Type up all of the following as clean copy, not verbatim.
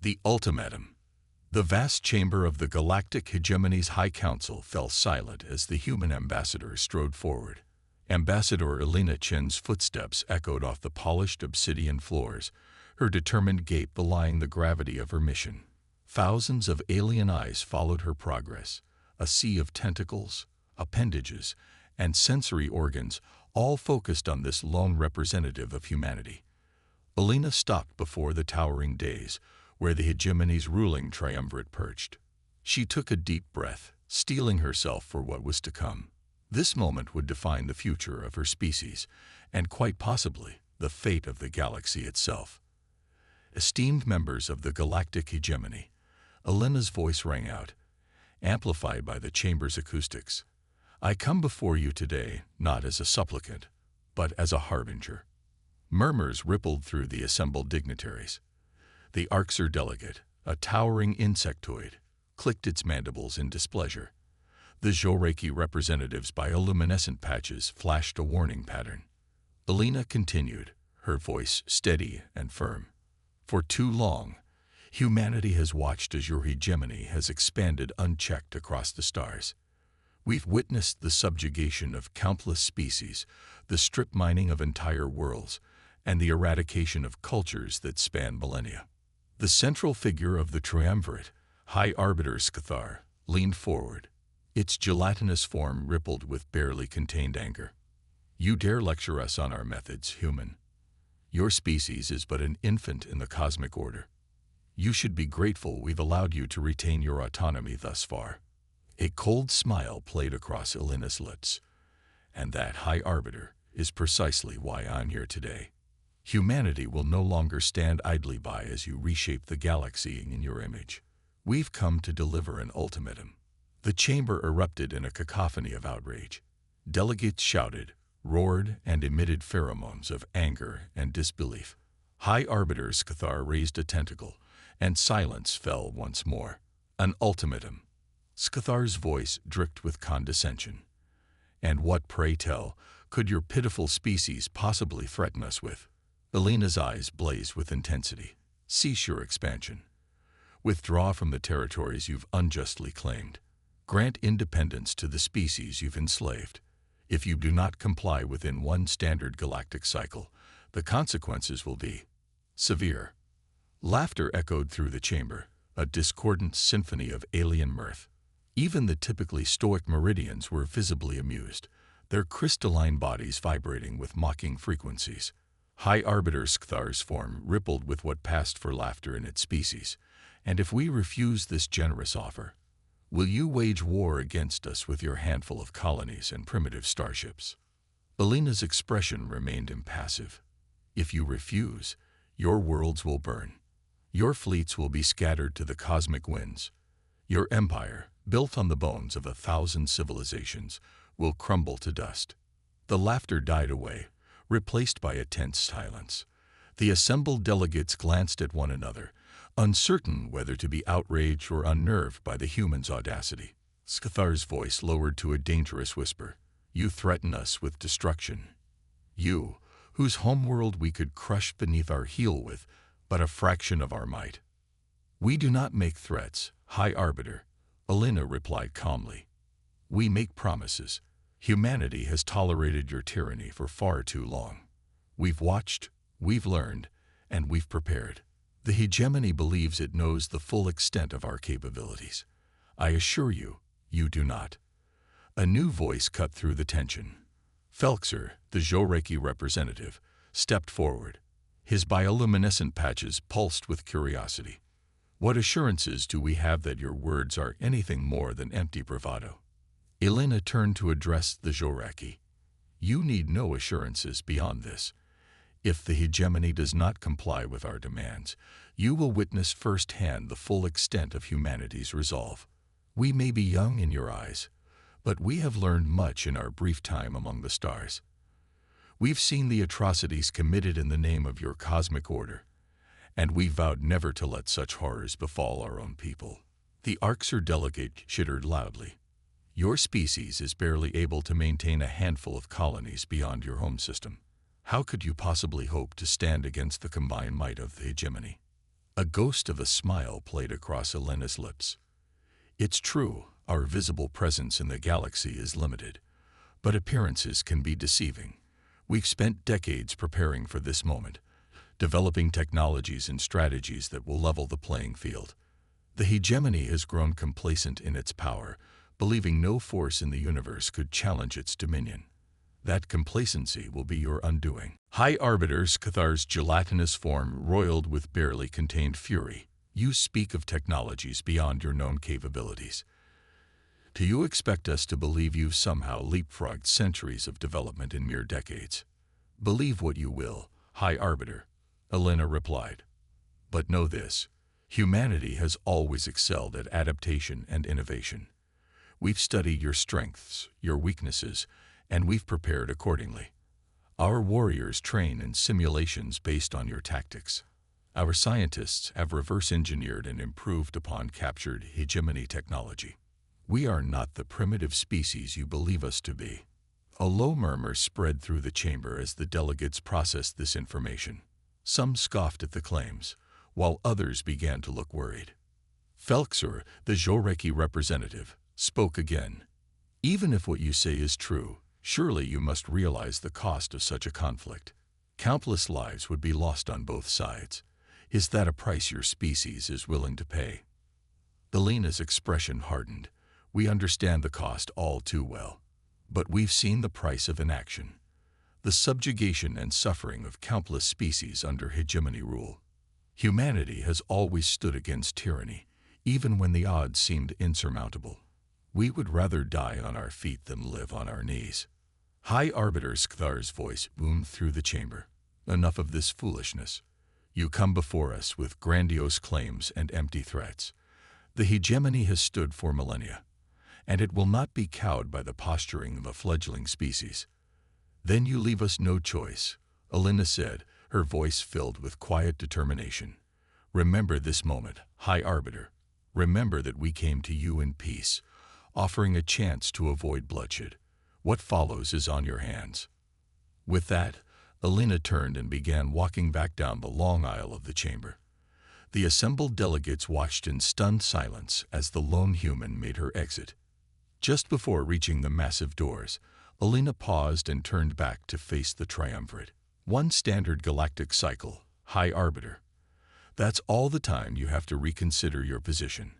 The ultimatum. The vast chamber of the Galactic Hegemony's High Council fell silent as the human ambassador strode forward. Ambassador Elena Chen's footsteps echoed off the polished obsidian floors, her determined gait belying the gravity of her mission. Thousands of alien eyes followed her progress, a sea of tentacles, appendages, and sensory organs, all focused on this lone representative of humanity. Elena stopped before the towering dais, where the hegemony's ruling triumvirate perched. She took a deep breath, steeling herself for what was to come. This moment would define the future of her species, and quite possibly the fate of the galaxy itself. Esteemed members of the Galactic Hegemony, Elena's voice rang out, amplified by the chamber's acoustics. I come before you today not as a supplicant, but as a harbinger. Murmurs rippled through the assembled dignitaries. The Orcs delegate, a towering insectoid, clicked its mandibles in displeasure. The Zoraki representative's bioluminescent patches flashed a warning pattern. Elena continued, her voice steady and firm. For too long, humanity has watched as your hegemony has expanded unchecked across the stars. We've witnessed the subjugation of countless species, the strip mining of entire worlds, and the eradication of cultures that span millennia. The central figure of the triumvirate, High Arbiter Scathar, leaned forward. Its gelatinous form rippled with barely contained anger. You dare lecture us on our methods, human? Your species is but an infant in the cosmic order. You should be grateful we've allowed you to retain your autonomy thus far. A cold smile played across Elena's lips. And that, High Arbiter, is precisely why I'm here today. Humanity will no longer stand idly by as you reshape the galaxy in your image. We've come to deliver an ultimatum. The chamber erupted in a cacophony of outrage. Delegates shouted, roared, and emitted pheromones of anger and disbelief. High Arbiter Scathar raised a tentacle, and silence fell once more. An ultimatum. Scathar's voice dripped with condescension. And what, pray tell, could your pitiful species possibly threaten us with? Elena's eyes blazed with intensity. Cease your expansion. Withdraw from the territories you've unjustly claimed. Grant independence to the species you've enslaved. If you do not comply within one standard galactic cycle, the consequences will be severe. Laughter echoed through the chamber, a discordant symphony of alien mirth. Even the typically stoic Meridians were visibly amused, their crystalline bodies vibrating with mocking frequencies. High Arbiter Scathar's form rippled with what passed for laughter in its species. And if we refuse this generous offer, will you wage war against us with your handful of colonies and primitive starships? Elena's expression remained impassive. If you refuse, your worlds will burn. Your fleets will be scattered to the cosmic winds. Your empire, built on the bones of 1,000 civilizations, will crumble to dust. The laughter died away, replaced by a tense silence. The assembled delegates glanced at one another, uncertain whether to be outraged or unnerved by the human's audacity. Scathar's voice lowered to a dangerous whisper. You threaten us with destruction. You, whose homeworld we could crush beneath our heel with but a fraction of our might. We do not make threats, High Arbiter, Elena replied calmly. We make promises. Humanity has tolerated your tyranny for far too long. We've watched, we've learned, and we've prepared. The hegemony believes it knows the full extent of our capabilities. I assure you, you do not. A new voice cut through the tension. Felxer, the Zoraki representative, stepped forward. His bioluminescent patches pulsed with curiosity. What assurances do we have that your words are anything more than empty bravado? Elena turned to address the Zoraki. You need no assurances beyond this. If the hegemony does not comply with our demands, you will witness firsthand the full extent of humanity's resolve. We may be young in your eyes, but we have learned much in our brief time among the stars. We've seen the atrocities committed in the name of your cosmic order, and we vowed never to let such horrors befall our own people. The Orcs delegate chittered loudly. Your species is barely able to maintain a handful of colonies beyond your home system. How could you possibly hope to stand against the combined might of the hegemony? A ghost of a smile played across Elena's lips. It's true, our visible presence in the galaxy is limited, but appearances can be deceiving. We've spent decades preparing for this moment, developing technologies and strategies that will level the playing field. The hegemony has grown complacent in its power, believing no force in the universe could challenge its dominion. That complacency will be your undoing. High Arbiter Scathar's gelatinous form roiled with barely contained fury. You speak of technologies beyond your known capabilities. Do you expect us to believe you've somehow leapfrogged centuries of development in mere decades? Believe what you will, High Arbiter, Elena replied. But know this, humanity has always excelled at adaptation and innovation. We've studied your strengths, your weaknesses, and we've prepared accordingly. Our warriors train in simulations based on your tactics. Our scientists have reverse-engineered and improved upon captured hegemony technology. We are not the primitive species you believe us to be. A low murmur spread through the chamber as the delegates processed this information. Some scoffed at the claims, while others began to look worried. Felxer, the Joreki representative, spoke again. Even if what you say is true, surely you must realize the cost of such a conflict. Countless lives would be lost on both sides. Is that a price your species is willing to pay? Elena's expression hardened. We understand the cost all too well. But we've seen the price of inaction. The subjugation and suffering of countless species under hegemony rule. Humanity has always stood against tyranny, even when the odds seemed insurmountable. We would rather die on our feet than live on our knees. High Arbiter Skthar's voice boomed through the chamber. Enough of this foolishness. You come before us with grandiose claims and empty threats. The hegemony has stood for millennia, and it will not be cowed by the posturing of a fledgling species. Then you leave us no choice, Elena said, her voice filled with quiet determination. Remember this moment, High Arbiter. Remember that we came to you in peace, offering a chance to avoid bloodshed. What follows is on your hands. With that, Elena turned and began walking back down the long aisle of the chamber. The assembled delegates watched in stunned silence as the lone human made her exit. Just before reaching the massive doors, Elena paused and turned back to face the triumvirate. One standard galactic cycle, High Arbiter. That's all the time you have to reconsider your position.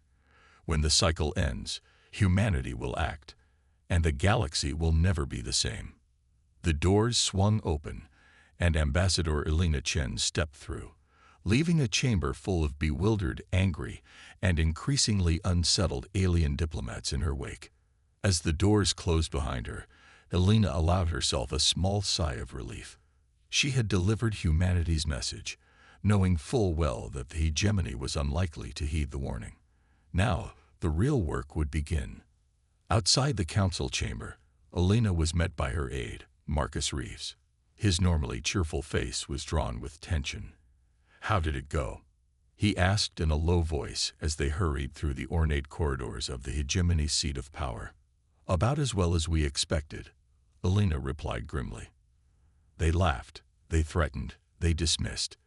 When the cycle ends, humanity will act, and the galaxy will never be the same. The doors swung open, and Ambassador Elena Chen stepped through, leaving a chamber full of bewildered, angry, and increasingly unsettled alien diplomats in her wake. As the doors closed behind her, Elena allowed herself a small sigh of relief. She had delivered humanity's message, knowing full well that the hegemony was unlikely to heed the warning. Now, the real work would begin. Outside the council chamber, Elena was met by her aide, Marcus Reeves. His normally cheerful face was drawn with tension. "How did it go?" he asked in a low voice as they hurried through the ornate corridors of the hegemony's seat of power. "About as well as we expected," Elena replied grimly. "They laughed, they threatened, they dismissed,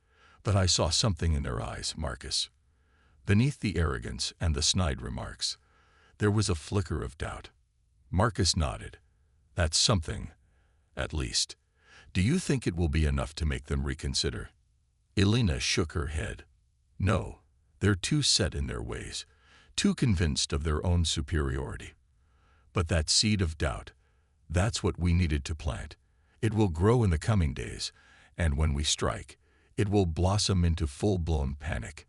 but I saw something in their eyes, Marcus. Beneath the arrogance and the snide remarks, there was a flicker of doubt." Marcus nodded. "That's something, at least. Do you think it will be enough to make them reconsider?" Elena shook her head. "No, they're too set in their ways, too convinced of their own superiority. But that seed of doubt, that's what we needed to plant. It will grow in the coming days, and when we strike, it will blossom into full-blown panic."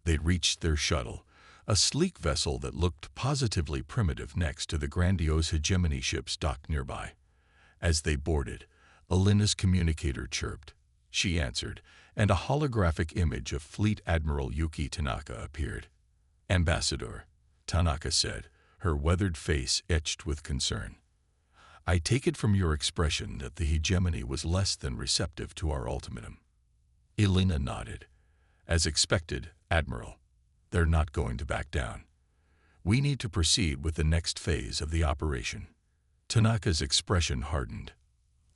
They'd reached their shuttle, a sleek vessel that looked positively primitive next to the grandiose hegemony ships docked nearby. As they boarded, Elena's communicator chirped. She answered, and a holographic image of Fleet Admiral Yuki Tanaka appeared. "Ambassador," Tanaka said, her weathered face etched with concern. "I take it from your expression that the hegemony was less than receptive to our ultimatum." Elena nodded. "As expected, Admiral. They're not going to back down. We need to proceed with the next phase of the operation." Tanaka's expression hardened.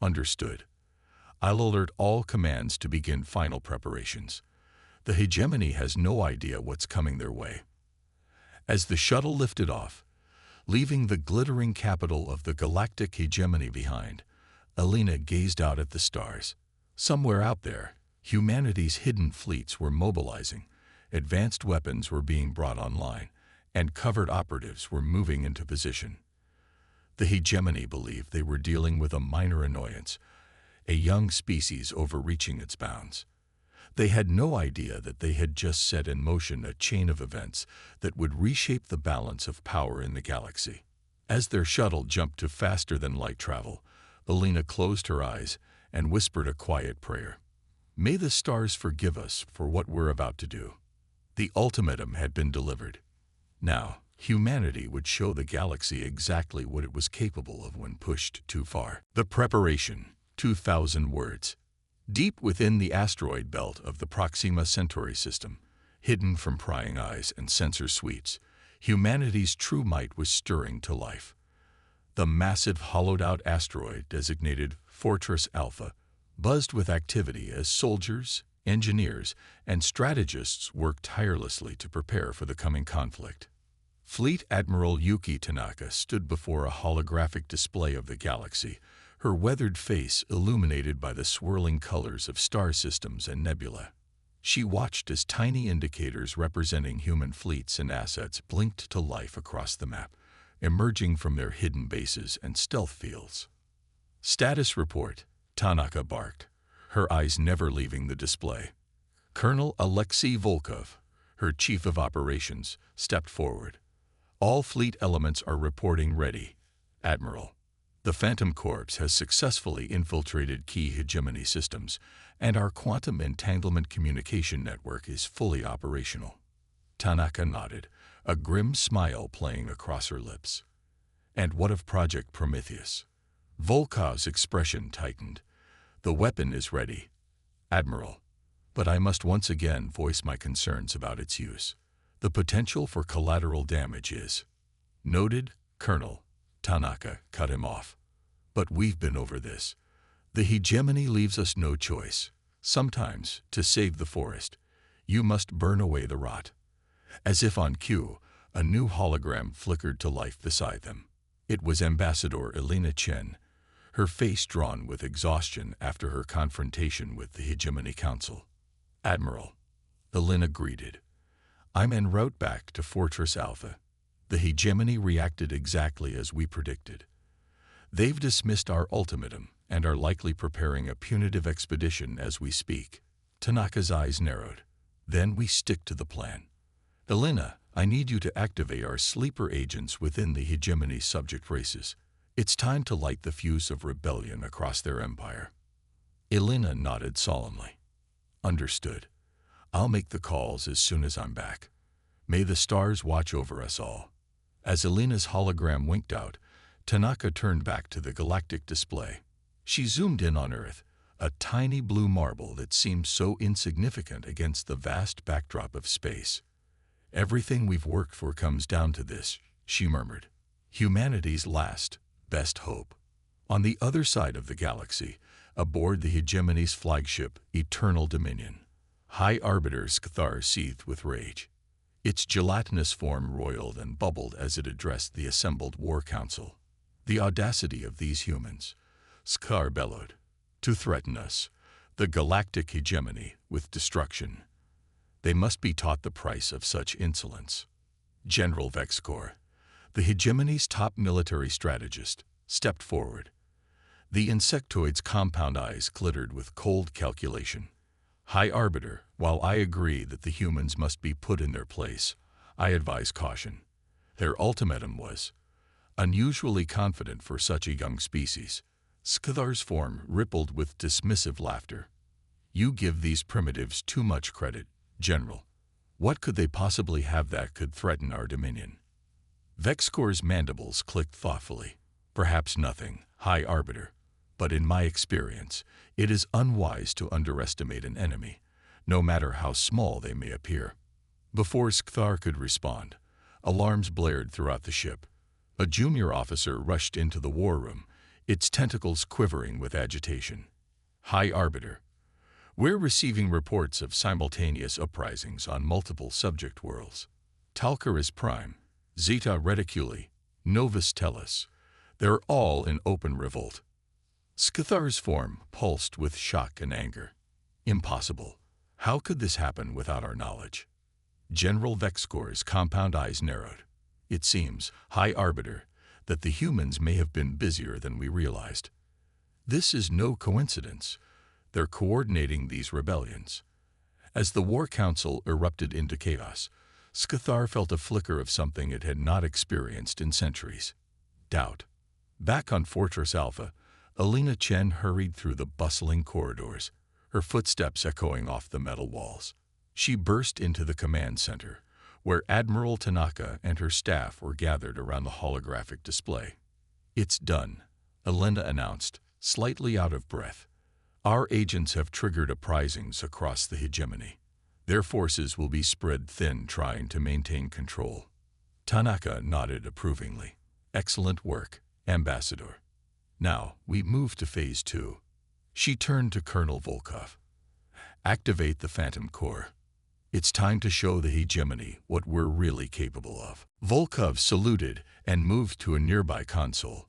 "Understood. I'll alert all commands to begin final preparations. The hegemony has no idea what's coming their way. As the shuttle lifted off, leaving the glittering capital of the galactic hegemony behind, Alina gazed out at the stars. Somewhere out there, humanity's hidden fleets were mobilizing, advanced weapons were being brought online, and covert operatives were moving into position. The hegemony believed they were dealing with a minor annoyance, a young species overreaching its bounds. They had no idea that they had just set in motion a chain of events that would reshape the balance of power in the galaxy. As their shuttle jumped to faster-than-light travel, Alina closed her eyes and whispered a quiet prayer. May the stars forgive us for what we're about to do. The ultimatum had been delivered. Now, humanity would show the galaxy exactly what it was capable of when pushed too far. The preparation, 2,000 words. Deep within the asteroid belt of the Proxima Centauri system, hidden from prying eyes and sensor suites, humanity's true might was stirring to life. The massive hollowed-out asteroid designated Fortress Alpha buzzed with activity as soldiers, engineers, and strategists worked tirelessly to prepare for the coming conflict. Fleet Admiral Yuki Tanaka stood before a holographic display of the galaxy, her weathered face illuminated by the swirling colors of star systems and nebulae. She watched as tiny indicators representing human fleets and assets blinked to life across the map, emerging from their hidden bases and stealth fields. Status report, Tanaka barked, her eyes never leaving the display. Colonel Alexei Volkov, her chief of operations, stepped forward. All fleet elements are reporting ready, Admiral. The Phantom Corps has successfully infiltrated key hegemony systems, and our quantum entanglement communication network is fully operational. Tanaka nodded, a grim smile playing across her lips. And what of Project Prometheus? Volkov's expression tightened. The weapon is ready, Admiral, but I must once again voice my concerns about its use. The potential for collateral damage is noted, Colonel. Tanaka cut him off. But we've been over this. The hegemony leaves us no choice. Sometimes, to save the forest, you must burn away the rot. As if on cue, a new hologram flickered to life beside them. It was Ambassador Alina Chen, her face drawn with exhaustion after her confrontation with the Hegemony Council. Admiral, Alina greeted. I'm en route back to Fortress Alpha. The hegemony reacted exactly as we predicted. They've dismissed our ultimatum and are likely preparing a punitive expedition as we speak. Tanaka's eyes narrowed. Then we stick to the plan. Alina, I need you to activate our sleeper agents within the hegemony subject races. It's time to light the fuse of rebellion across their empire. Alina nodded solemnly. Understood. I'll make the calls as soon as I'm back. May the stars watch over us all. As Alina's hologram winked out, Tanaka turned back to the galactic display. She zoomed in on Earth, a tiny blue marble that seemed so insignificant against the vast backdrop of space. Everything we've worked for comes down to this, she murmured. Humanity's last, best hope. On the other side of the galaxy, aboard the hegemony's flagship, Eternal Dominion, High Arbiter Scathar seethed with rage. Its gelatinous form roiled and bubbled as it addressed the assembled War Council. The audacity of these humans, Scathar bellowed, to threaten us, the galactic hegemony, with destruction. They must be taught the price of such insolence. General Vexcor, the hegemony's top military strategist, stepped forward. The insectoid's compound eyes glittered with cold calculation. High Arbiter, while I agree that the humans must be put in their place, I advise caution. Their ultimatum was unusually confident for such a young species. Scathar's form rippled with dismissive laughter. You give these primitives too much credit, General. What could they possibly have that could threaten our dominion? Vexcor's mandibles clicked thoughtfully. Perhaps nothing, High Arbiter. But in my experience, it is unwise to underestimate an enemy, no matter how small they may appear. Before Scathar could respond, alarms blared throughout the ship. A junior officer rushed into the war room, its tentacles quivering with agitation. High Arbiter, We're receiving reports of simultaneous uprisings on multiple subject worlds. Talcaris Prime, Zeta Reticuli, Novus Tellus, they're all in open revolt. Scathar's form pulsed with shock and anger. Impossible. How could this happen without our knowledge? General Vexcor's compound eyes narrowed. It seems, High Arbiter, that the humans may have been busier than we realized. This is no coincidence. They're coordinating these rebellions. As the War Council erupted into chaos, Scathar felt a flicker of something it had not experienced in centuries. Doubt. Back on Fortress Alpha, Alina Chen hurried through the bustling corridors, her footsteps echoing off the metal walls. She burst into the command center, where Admiral Tanaka and her staff were gathered around the holographic display. "It's done," Alina announced, slightly out of breath. "Our agents have triggered uprisings across the hegemony. Their forces will be spread thin trying to maintain control." Tanaka nodded approvingly. "Excellent work, Ambassador. Now, we move to Phase 2. She turned to Colonel Volkov. "Activate the Phantom Core. It's time to show the hegemony what we're really capable of." Volkov saluted and moved to a nearby console.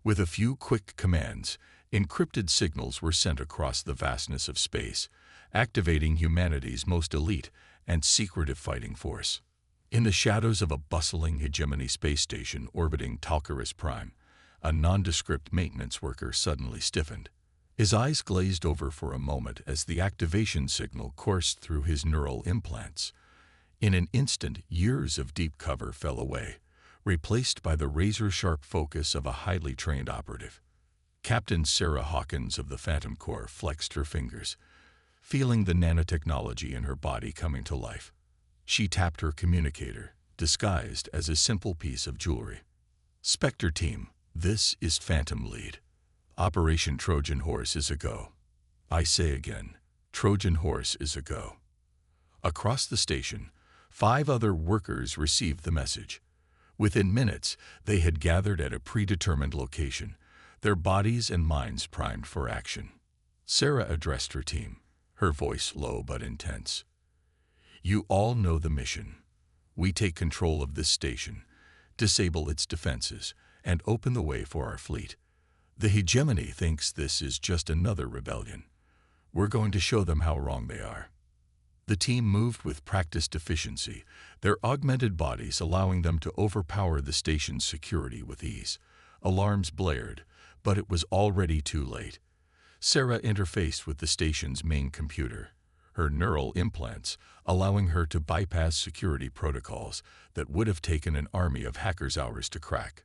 With a few quick commands, encrypted signals were sent across the vastness of space, activating humanity's most elite and secretive fighting force. In the shadows of a bustling hegemony space station orbiting Talcaris Prime, a nondescript maintenance worker suddenly stiffened. His eyes glazed over for a moment as the activation signal coursed through his neural implants. In an instant, years of deep cover fell away, replaced by the razor-sharp focus of a highly trained operative. Captain Sarah Hawkins of the Phantom Corps flexed her fingers, feeling the nanotechnology in her body coming to life. She tapped her communicator, disguised as a simple piece of jewelry. "Spectre Team, this is Phantom Lead. Operation Trojan Horse is a go. I say again, Trojan Horse is a go." Across the station, 5 other workers received the message. Within minutes, they had gathered at a predetermined location, their bodies and minds primed for action. Sarah addressed her team, her voice low but intense. "You all know the mission. We take control of this station, disable its defenses, and open the way for our fleet. The hegemony thinks this is just another rebellion. We're going to show them how wrong they are." The team moved with practiced efficiency, their augmented bodies allowing them to overpower the station's security with ease. Alarms blared, but it was already too late. Sarah interfaced with the station's main computer, her neural implants allowing her to bypass security protocols that would have taken an army of hackers hours to crack.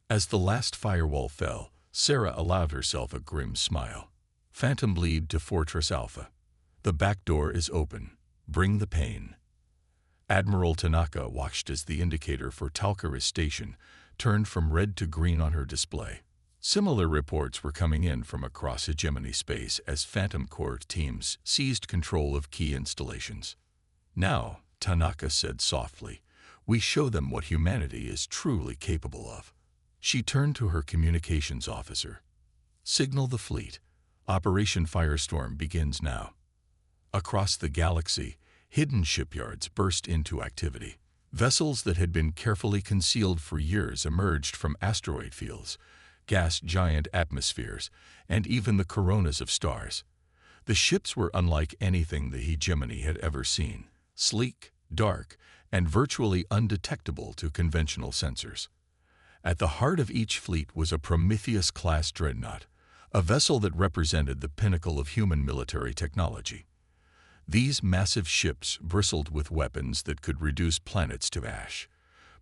As the last firewall fell, Sarah allowed herself a grim smile. "Phantom Lead to Fortress Alpha. The back door is open. Bring the pain." Admiral Tanaka watched as the indicator for Talcaris Station turned from red to green on her display. Similar reports were coming in from across hegemony space as Phantom Corps teams seized control of key installations. "Now," Tanaka said softly, "we show them what humanity is truly capable of." She turned to her communications officer. "Signal the fleet. Operation Firestorm begins now." Across the galaxy, hidden shipyards burst into activity. Vessels that had been carefully concealed for years emerged from asteroid fields, gas giant atmospheres, and even the coronas of stars. The ships were unlike anything the hegemony had ever seen, sleek, dark, and virtually undetectable to conventional sensors. At the heart of each fleet was a Prometheus-class dreadnought, a vessel that represented the pinnacle of human military technology. These massive ships bristled with weapons that could reduce planets to ash,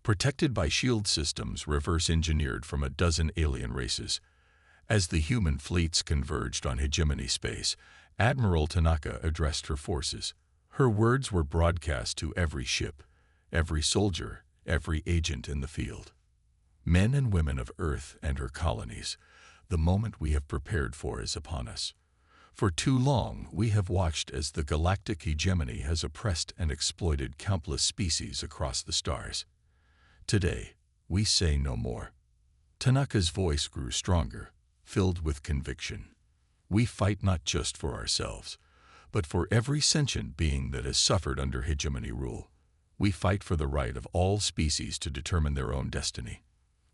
protected by shield systems reverse-engineered from a dozen alien races. As the human fleets converged on hegemony space, Admiral Tanaka addressed her forces. Her words were broadcast to every ship, every soldier, every agent in the field. "Men and women of Earth and her colonies, the moment we have prepared for is upon us. For too long, we have watched as the galactic hegemony has oppressed and exploited countless species across the stars. Today, we say no more." Tanaka's voice grew stronger, filled with conviction. "We fight not just for ourselves, but for every sentient being that has suffered under hegemony rule. We fight for the right of all species to determine their own destiny.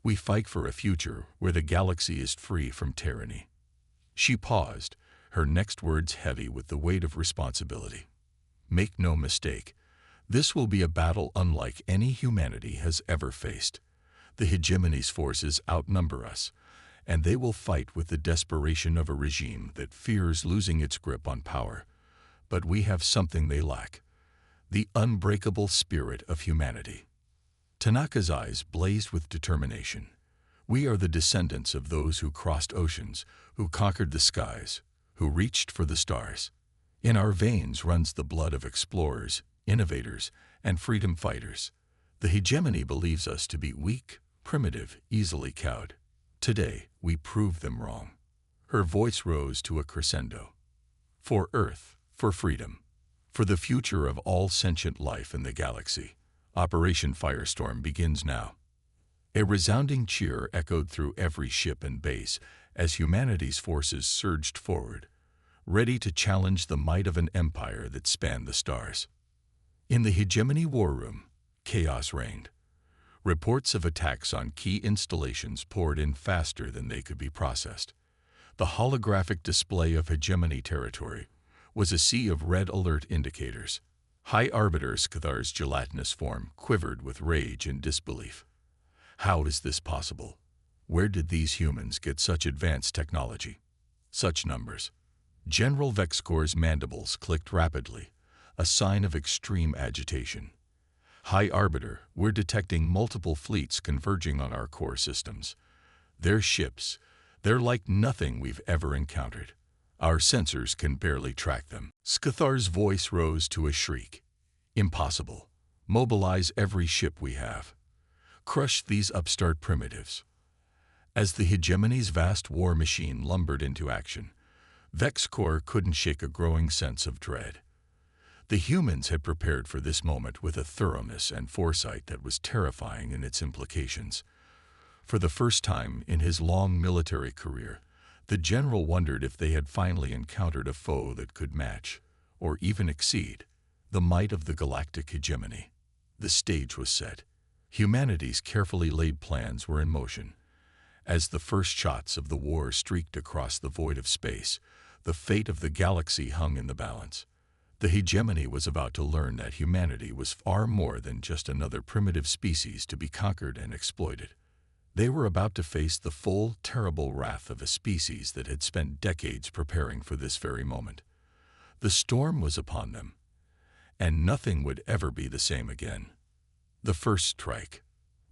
We fight for a future where the galaxy is free from tyranny. She paused, her next words heavy with the weight of responsibility. Make no mistake, this will be a battle unlike any humanity has ever faced. The hegemony's forces outnumber us, and they will fight with the desperation of a regime that fears losing its grip on power. But we have something they lack: the unbreakable spirit of humanity. Tanaka's eyes blazed with determination. We are the descendants of those who crossed oceans, who conquered the skies, who reached for the stars. In our veins runs the blood of explorers, innovators, and freedom fighters. The hegemony believes us to be weak, primitive, easily cowed. Today, we prove them wrong. Her voice rose to a crescendo. For Earth, for freedom, for the future of all sentient life in the galaxy, Operation Firestorm begins now. A resounding cheer echoed through every ship and base as humanity's forces surged forward, ready to challenge the might of an empire that spanned the stars. In the hegemony war room, chaos reigned. Reports of attacks on key installations poured in faster than they could be processed. The holographic display of hegemony territory was a sea of red alert indicators. High Arbiter Scathar's gelatinous form quivered with rage and disbelief. How is this possible? Where did these humans get such advanced technology? Such numbers? General Vexcor's mandibles clicked rapidly, a sign of extreme agitation. High Arbiter, we're detecting multiple fleets converging on our core systems. They're ships. They're like nothing we've ever encountered. Our sensors can barely track them. Scathar's voice rose to a shriek. Impossible. Mobilize every ship we have. Crush these upstart primitives. As the hegemony's vast war machine lumbered into action, Vexcor couldn't shake a growing sense of dread. The humans had prepared for this moment with a thoroughness and foresight that was terrifying in its implications. For the first time in his long military career, the general wondered if they had finally encountered a foe that could match, or even exceed, the might of the galactic hegemony. The stage was set. Humanity's carefully laid plans were in motion. As the first shots of the war streaked across the void of space, the fate of the galaxy hung in the balance. The hegemony was about to learn that humanity was far more than just another primitive species to be conquered and exploited. They were about to face the full, terrible wrath of a species that had spent decades preparing for this very moment. The storm was upon them, and nothing would ever be the same again. The first strike.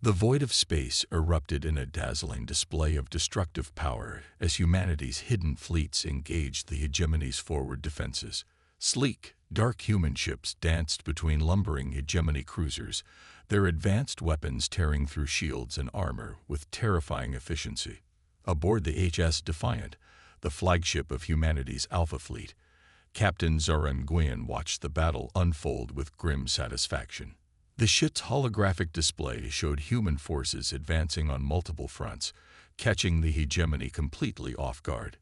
The void of space erupted in a dazzling display of destructive power as humanity's hidden fleets engaged the hegemony's forward defenses. Sleek, dark human ships danced between lumbering hegemony cruisers, their advanced weapons tearing through shields and armor with terrifying efficiency. Aboard the HS Defiant, the flagship of humanity's Alpha Fleet, Captain Zoran Nguyen watched the battle unfold with grim satisfaction. The ship's holographic display showed human forces advancing on multiple fronts, catching the hegemony completely off guard.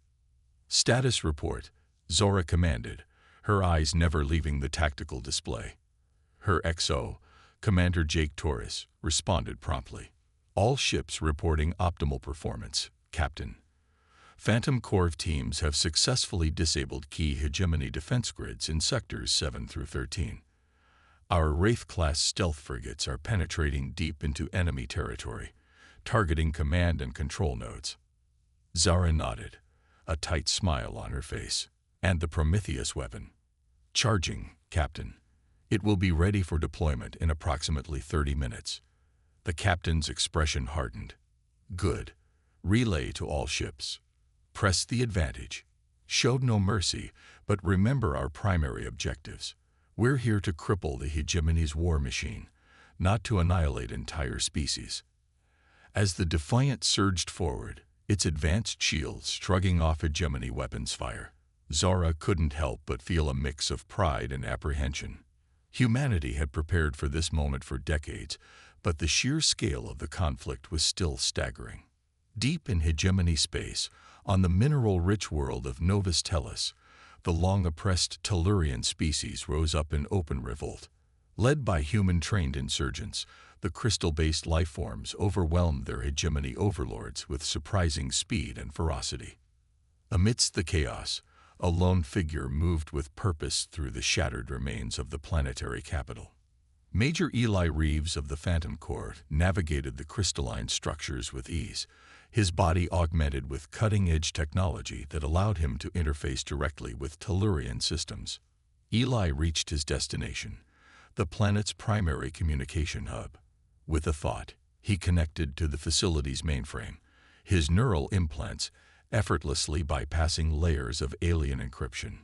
Status report, Zora commanded, her eyes never leaving the tactical display. Her XO, Commander Jake Torres, responded promptly. All ships reporting optimal performance, Captain. Phantom Corps teams have successfully disabled key hegemony defense grids in sectors 7 through 13. Our Wraith-class stealth frigates are penetrating deep into enemy territory, targeting command and control nodes. Zara nodded, a tight smile on her face. And the Prometheus weapon. Charging, Captain. It will be ready for deployment in approximately 30 minutes. The captain's expression hardened. Good. Relay to all ships. Press the advantage. Show no mercy, but remember our primary objectives. We're here to cripple the hegemony's war machine, not to annihilate entire species. As the Defiant surged forward, its advanced shields shrugging off hegemony weapons fire, Zara couldn't help but feel a mix of pride and apprehension. Humanity had prepared for this moment for decades, but the sheer scale of the conflict was still staggering. Deep in hegemony space, on the mineral-rich world of Novus Tellus, the long-oppressed Tellurian species rose up in open revolt. Led by human-trained insurgents, the crystal-based lifeforms overwhelmed their hegemony overlords with surprising speed and ferocity. Amidst the chaos, a lone figure moved with purpose through the shattered remains of the planetary capital. Major Eli Reeves of the Phantom Corps navigated the crystalline structures with ease, his body augmented with cutting-edge technology that allowed him to interface directly with Tellurian systems. Eli reached his destination, the planet's primary communication hub. With a thought, he connected to the facility's mainframe, his neural implants effortlessly bypassing layers of alien encryption.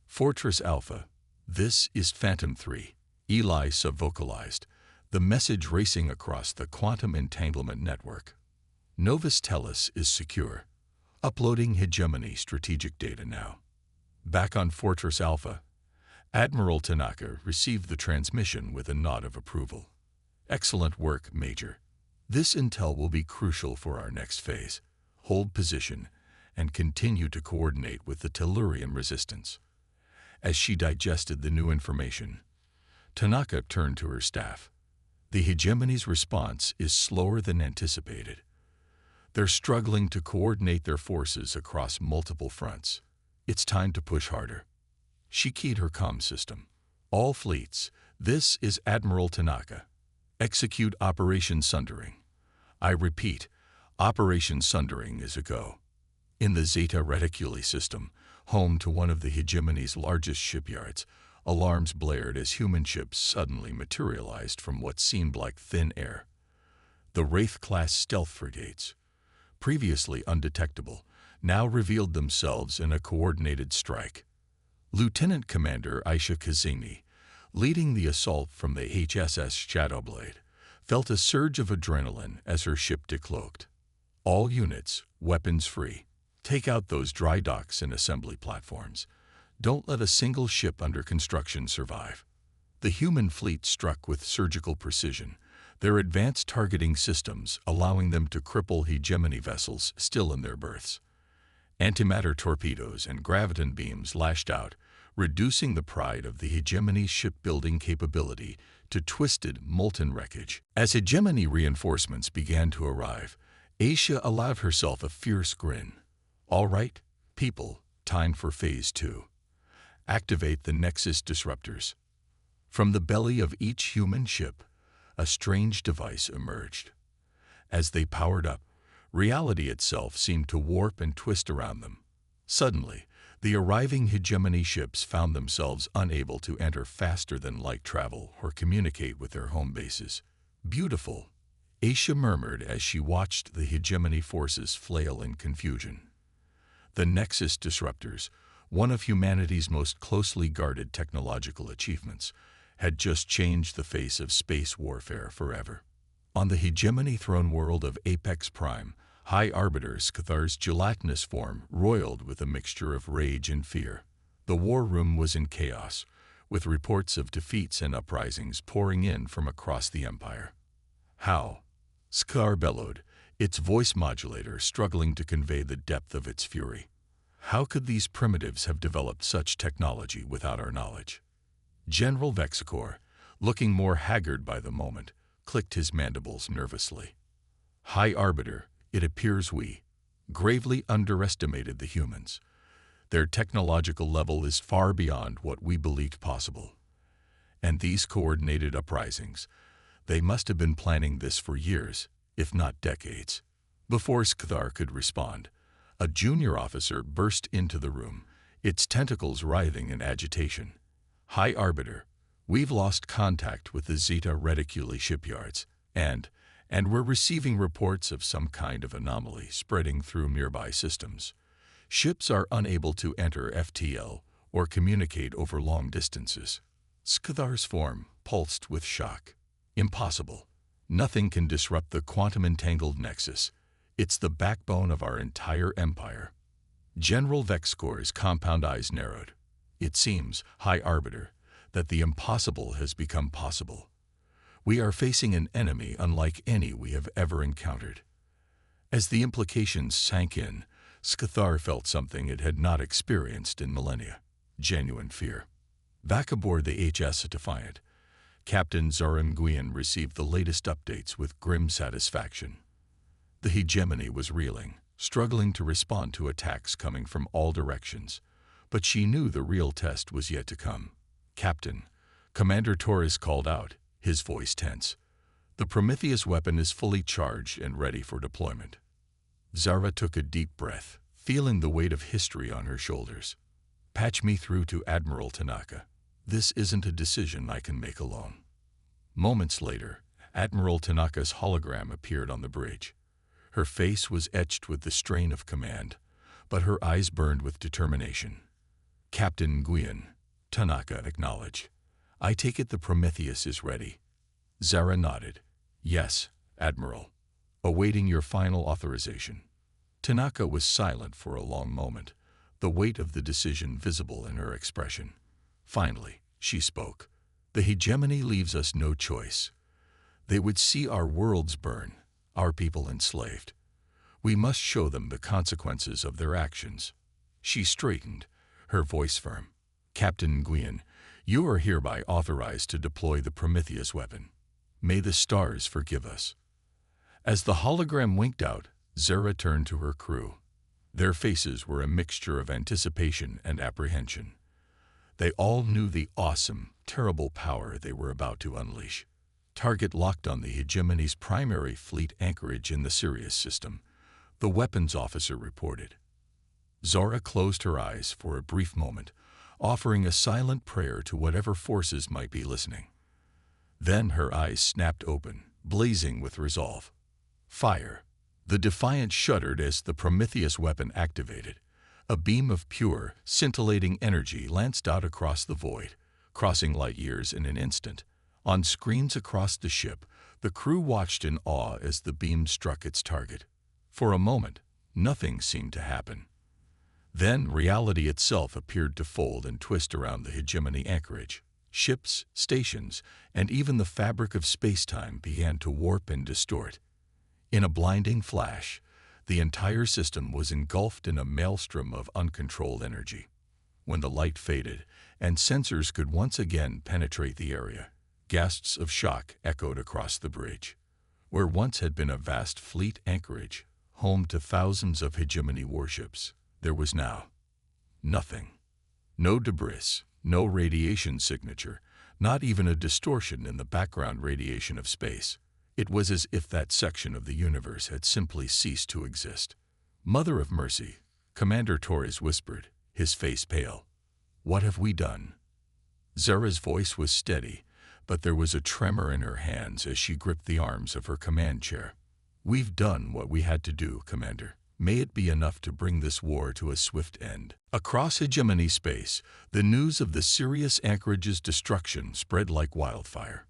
Fortress Alpha, this is Phantom 3, Eli subvocalized, the message racing across the quantum entanglement network. Novus Tellus is secure. Uploading hegemony strategic data now. Back on Fortress Alpha, Admiral Tanaka received the transmission with a nod of approval. Excellent work, Major. This intel will be crucial for our next phase. Hold position and continue to coordinate with the Tellurian resistance. As she digested the new information, Tanaka turned to her staff. The hegemony's response is slower than anticipated. They're struggling to coordinate their forces across multiple fronts. It's time to push harder. She keyed her comm system. All fleets, this is Admiral Tanaka. Execute Operation Sundering. I repeat, Operation Sundering is a go. In the Zeta Reticuli system, home to one of the hegemony's largest shipyards, alarms blared as human ships suddenly materialized from what seemed like thin air. The Wraith-class stealth frigates, previously undetectable, now revealed themselves in a coordinated strike. Lieutenant Commander Aisha Kazini, leading the assault from the HSS Shadowblade, felt a surge of adrenaline as her ship decloaked. All units, weapons free. Take out those dry docks and assembly platforms. Don't let a single ship under construction survive. The human fleet struck with surgical precision, their advanced targeting systems allowing them to cripple hegemony vessels still in their berths. Antimatter torpedoes and graviton beams lashed out, reducing the pride of the hegemony's shipbuilding capability to twisted, molten wreckage. As hegemony reinforcements began to arrive, Aisha allowed herself a fierce grin. All right, people, time for Phase 2. Activate the Nexus disruptors. From the belly of each human ship, a strange device emerged. As they powered up, reality itself seemed to warp and twist around them. Suddenly, the arriving hegemony ships found themselves unable to enter faster-than-light travel or communicate with their home bases. Beautiful, Aisha murmured as she watched the hegemony forces flail in confusion. The Nexus disruptors, one of humanity's most closely guarded technological achievements, had just changed the face of space warfare forever. On the hegemony throne world of Apex Prime, High Arbiter Scathar's gelatinous form roiled with a mixture of rage and fear. The war room was in chaos, with reports of defeats and uprisings pouring in from across the Empire. How? Scar bellowed, its voice modulator struggling to convey the depth of its fury. How could these primitives have developed such technology without our knowledge? General Vexicor, looking more haggard by the moment, clicked his mandibles nervously. High Arbiter, it appears we gravely underestimated the humans. Their technological level is far beyond what we believed possible. And these coordinated uprisings, they must have been planning this for years, if not decades. Before Scathar could respond, a junior officer burst into the room, its tentacles writhing in agitation. High Arbiter, we've lost contact with the Zeta Reticuli shipyards, and we're receiving reports of some kind of anomaly spreading through nearby systems. Ships are unable to enter FTL or communicate over long distances. Scathar's form pulsed with shock. Impossible. Nothing can disrupt the quantum-entangled nexus. It's the backbone of our entire empire. General Vexcor's compound eyes narrowed. It seems, High Arbiter, that the impossible has become possible. We are facing an enemy unlike any we have ever encountered. As the implications sank in, Scathar felt something it had not experienced in millennia. genuine fear. Back aboard the HS Defiant, Captain Zara Nguyen received the latest updates with grim satisfaction. The hegemony was reeling, struggling to respond to attacks coming from all directions. But she knew the real test was yet to come. "Captain," Commander Torres called out, his voice tense. "The Prometheus weapon is fully charged and ready for deployment." Zara took a deep breath, feeling the weight of history on her shoulders. "Patch me through to Admiral Tanaka. This isn't a decision I can make alone." Moments later, Admiral Tanaka's hologram appeared on the bridge. Her face was etched with the strain of command, but her eyes burned with determination. "Captain Nguyen," Tanaka acknowledged. "I take it the Prometheus is ready." Zara nodded. "Yes, Admiral. Awaiting your final authorization." Tanaka was silent for a long moment, the weight of the decision visible in her expression. Finally, she spoke. "The hegemony leaves us no choice. They would see our worlds burn, our people enslaved. We must show them the consequences of their actions." She straightened, her voice firm. "Captain Nguyen, you are hereby authorized to deploy the Prometheus weapon. May the stars forgive us." As the hologram winked out, Zara turned to her crew. Their faces were a mixture of anticipation and apprehension. They all knew the awesome, terrible power they were about to unleash. Target locked on the hegemony's primary fleet anchorage in the Sirius system, the weapons officer reported. Zara closed her eyes for a brief moment, offering a silent prayer to whatever forces might be listening. Then her eyes snapped open, blazing with resolve. Fire! The Defiant shuddered as the Prometheus weapon activated. A beam of pure, scintillating energy lanced out across the void, crossing light years in an instant. On screens across the ship, the crew watched in awe as the beam struck its target. For a moment, nothing seemed to happen. Then reality itself appeared to fold and twist around the hegemony anchorage. Ships, stations, and even the fabric of space-time began to warp and distort. In a blinding flash, the entire system was engulfed in a maelstrom of uncontrolled energy. When the light faded and sensors could once again penetrate the area, gasps of shock echoed across the bridge. Where once had been a vast fleet anchorage, home to thousands of hegemony warships, there was now nothing. No debris, no radiation signature, not even a distortion in the background radiation of space. It was as if that section of the universe had simply ceased to exist. "Mother of Mercy," Commander Torres whispered, his face pale. "What have we done?" Zara's voice was steady, but there was a tremor in her hands as she gripped the arms of her command chair. "We've done what we had to do, Commander. May it be enough to bring this war to a swift end." Across hegemony space, the news of the Sirius anchorage's destruction spread like wildfire.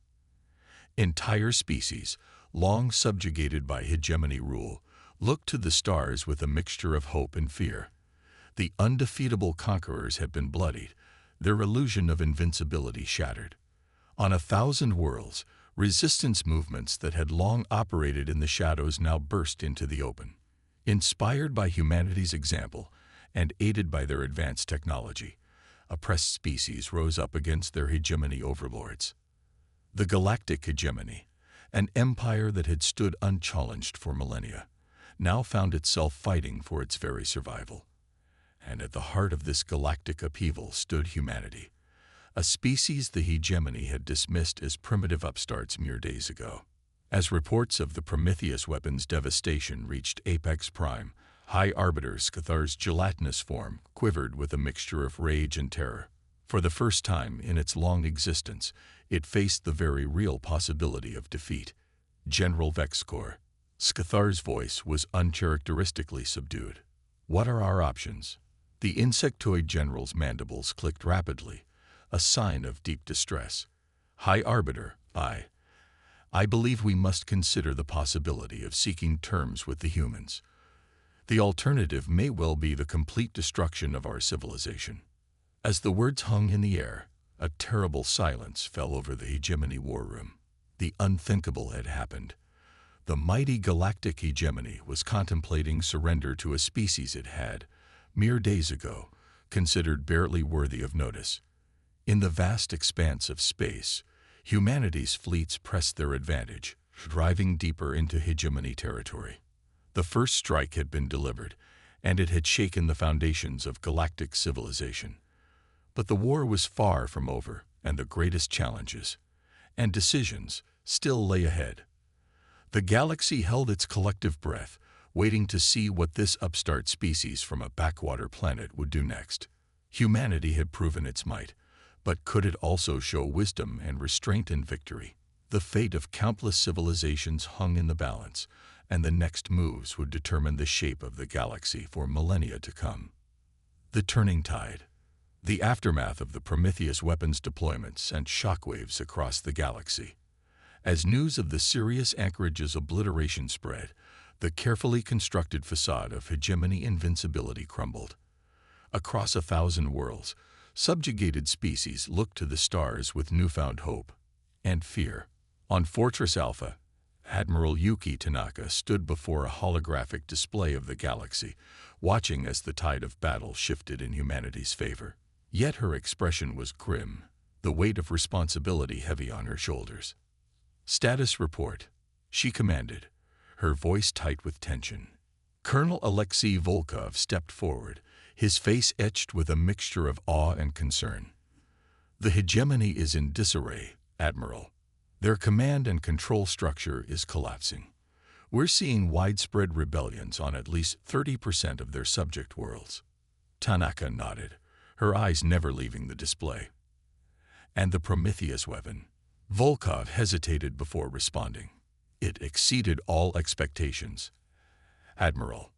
Entire species, long subjugated by hegemony rule, looked to the stars with a mixture of hope and fear. The undefeatable conquerors had been bloodied, their illusion of invincibility shattered. On 1,000 worlds, resistance movements that had long operated in the shadows now burst into the open. Inspired by humanity's example and aided by their advanced technology, oppressed species rose up against their hegemony overlords. The Galactic Hegemony, an empire that had stood unchallenged for millennia, now found itself fighting for its very survival. And at the heart of this galactic upheaval stood humanity, a species the hegemony had dismissed as primitive upstarts mere days ago. As reports of the Prometheus weapon's devastation reached apex prime, High Arbiter Scathar's gelatinous form quivered with a mixture of rage and terror. For the first time in its long existence, it faced the very real possibility of defeat. "General Vexcor," Scathar's voice was uncharacteristically subdued. "What are our options?" The insectoid general's mandibles clicked rapidly, a sign of deep distress. "High Arbiter, I believe we must consider the possibility of seeking terms with the humans. The alternative may well be the complete destruction of our civilization." As the words hung in the air, a terrible silence fell over the hegemony war room. The unthinkable had happened. The mighty galactic hegemony was contemplating surrender to a species it had, mere days ago, considered barely worthy of notice. In the vast expanse of space, humanity's fleets pressed their advantage, driving deeper into hegemony territory. The first strike had been delivered, and it had shaken the foundations of galactic civilization. But the war was far from over, and the greatest challenges and decisions still lay ahead. The galaxy held its collective breath, waiting to see what this upstart species from a backwater planet would do next. Humanity had proven its might, but could it also show wisdom and restraint in victory? The fate of countless civilizations hung in the balance, and the next moves would determine the shape of the galaxy for millennia to come. The turning tide. The aftermath of the Prometheus weapons deployment sent shockwaves across the galaxy. As news of the Sirius Anchorage's obliteration spread, the carefully constructed facade of hegemony invincibility crumbled. Across 1,000 worlds, subjugated species looked to the stars with newfound hope and fear. On Fortress Alpha, Admiral Yuki Tanaka stood before a holographic display of the galaxy, watching as the tide of battle shifted in humanity's favor. Yet her expression was grim, the weight of responsibility heavy on her shoulders. "Status report," she commanded, her voice tight with tension. Colonel Alexei Volkov stepped forward, his face etched with a mixture of awe and concern. "The hegemony is in disarray, Admiral. Their command and control structure is collapsing. We're seeing widespread rebellions on at least 30% of their subject worlds." Tanaka nodded, her eyes never leaving the display. "And the Prometheus weapon?" Volkov hesitated before responding. "It exceeded all expectations, Admiral.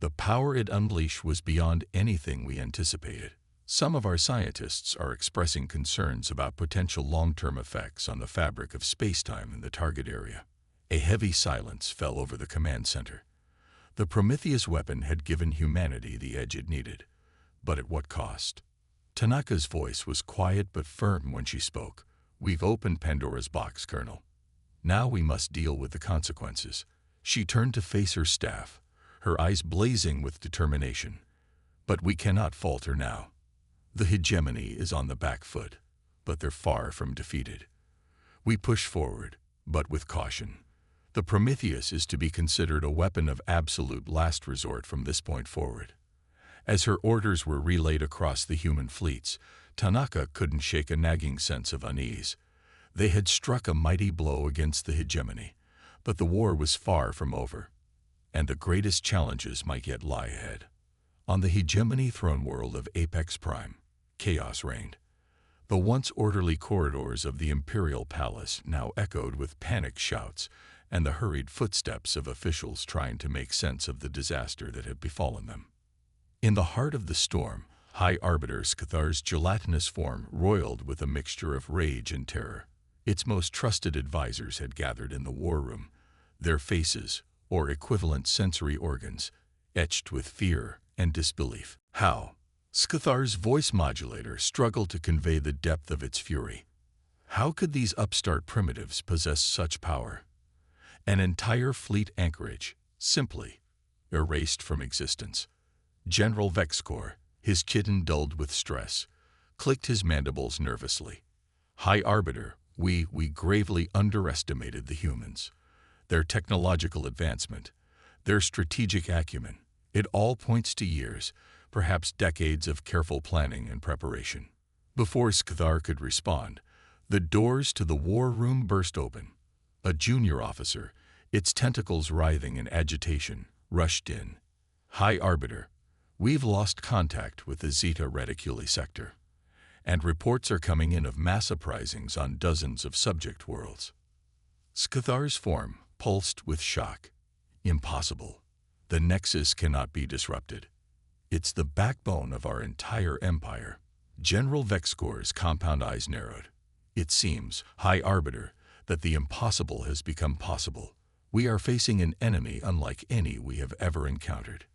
The power it unleashed was beyond anything we anticipated. Some of our scientists are expressing concerns about potential long-term effects on the fabric of spacetime in the target area." A heavy silence fell over the command center. The Prometheus weapon had given humanity the edge it needed, but at what cost? Tanaka's voice was quiet but firm when she spoke. "We've opened Pandora's box, Colonel. Now we must deal with the consequences." She turned to face her staff, her eyes blazing with determination. "But we cannot falter now. The hegemony is on the back foot, but they're far from defeated. We push forward, but with caution. The Prometheus is to be considered a weapon of absolute last resort from this point forward." As her orders were relayed across the human fleets, Tanaka couldn't shake a nagging sense of unease. They had struck a mighty blow against the hegemony, but the war was far from over, and the greatest challenges might yet lie ahead. On the hegemony throne world of Apex Prime, chaos reigned. The once orderly corridors of the Imperial Palace now echoed with panicked shouts and the hurried footsteps of officials trying to make sense of the disaster that had befallen them. In the heart of the storm, High Arbiter Scathar's gelatinous form roiled with a mixture of rage and terror. Its most trusted advisors had gathered in the war room, their faces, or equivalent sensory organs, etched with fear and disbelief. How? Scathar's voice modulator struggled to convey the depth of its fury. How could these upstart primitives possess such power? An entire fleet anchorage, simply erased from existence. General Vexcor, his kitten dulled with stress, clicked his mandibles nervously. "High Arbiter, we gravely underestimated the humans. Their technological advancement, their strategic acumen, it all points to years, perhaps decades of careful planning and preparation." Before Scathar could respond, the doors to the war room burst open. A junior officer, its tentacles writhing in agitation, rushed in. "High Arbiter, we've lost contact with the Zeta Reticuli sector, and reports are coming in of mass uprisings on dozens of subject worlds." Scathar's form pulsed with shock. "Impossible. The Nexus cannot be disrupted. It's the backbone of our entire empire." General Vexcor's compound eyes narrowed. "It seems, High Arbiter, that the impossible has become possible. We are facing an enemy unlike any we have ever encountered."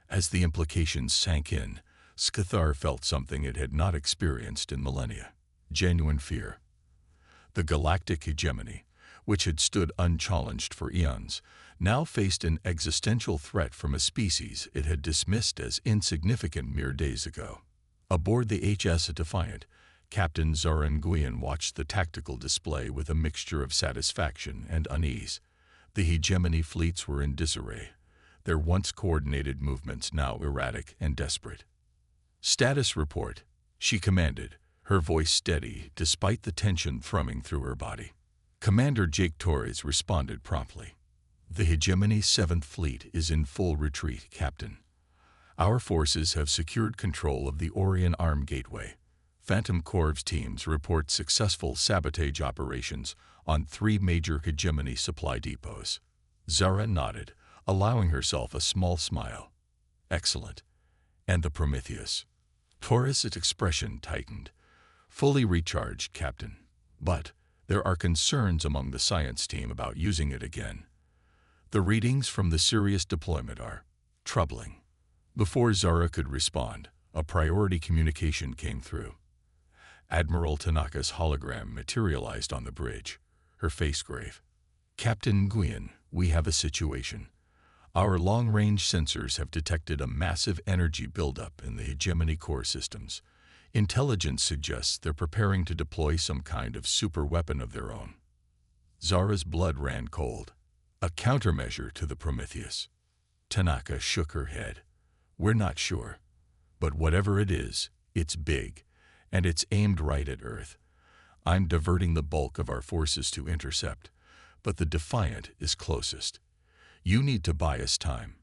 As the implications sank in, Scathar felt something it had not experienced in millennia: genuine fear. The galactic hegemony, which had stood unchallenged for eons, now faced an existential threat from a species it had dismissed as insignificant mere days ago. Aboard the HS Defiant, Captain Zara Nguyen watched the tactical display with a mixture of satisfaction and unease. The hegemony fleets were in disarray, their once coordinated movements now erratic and desperate. "Status report," she commanded, her voice steady despite the tension thrumming through her body. Commander Jake Torres responded promptly. "The hegemony's 7th Fleet is in full retreat, Captain. Our forces have secured control of the Orion Arm Gateway. Phantom Corps teams report successful sabotage operations on 3 major hegemony supply depots." Zara nodded, allowing herself a small smile. "Excellent. And the Prometheus?" Torres' expression tightened. "Fully recharged, Captain. But there are concerns among the science team about using it again. The readings from the Sirius deployment are troubling." Before Zara could respond, a priority communication came through. Admiral Tanaka's hologram materialized on the bridge, her face grave. "Captain Nguyen, we have a situation. Our long-range sensors have detected a massive energy buildup in the hegemony core systems. Intelligence suggests they're preparing to deploy some kind of super weapon of their own." Zara's blood ran cold. A countermeasure to the Prometheus. Tanaka shook her head. "We're not sure. But whatever it is, it's big, and it's aimed right at Earth. I'm diverting the bulk of our forces to intercept, but the Defiant is closest. You need to buy us time."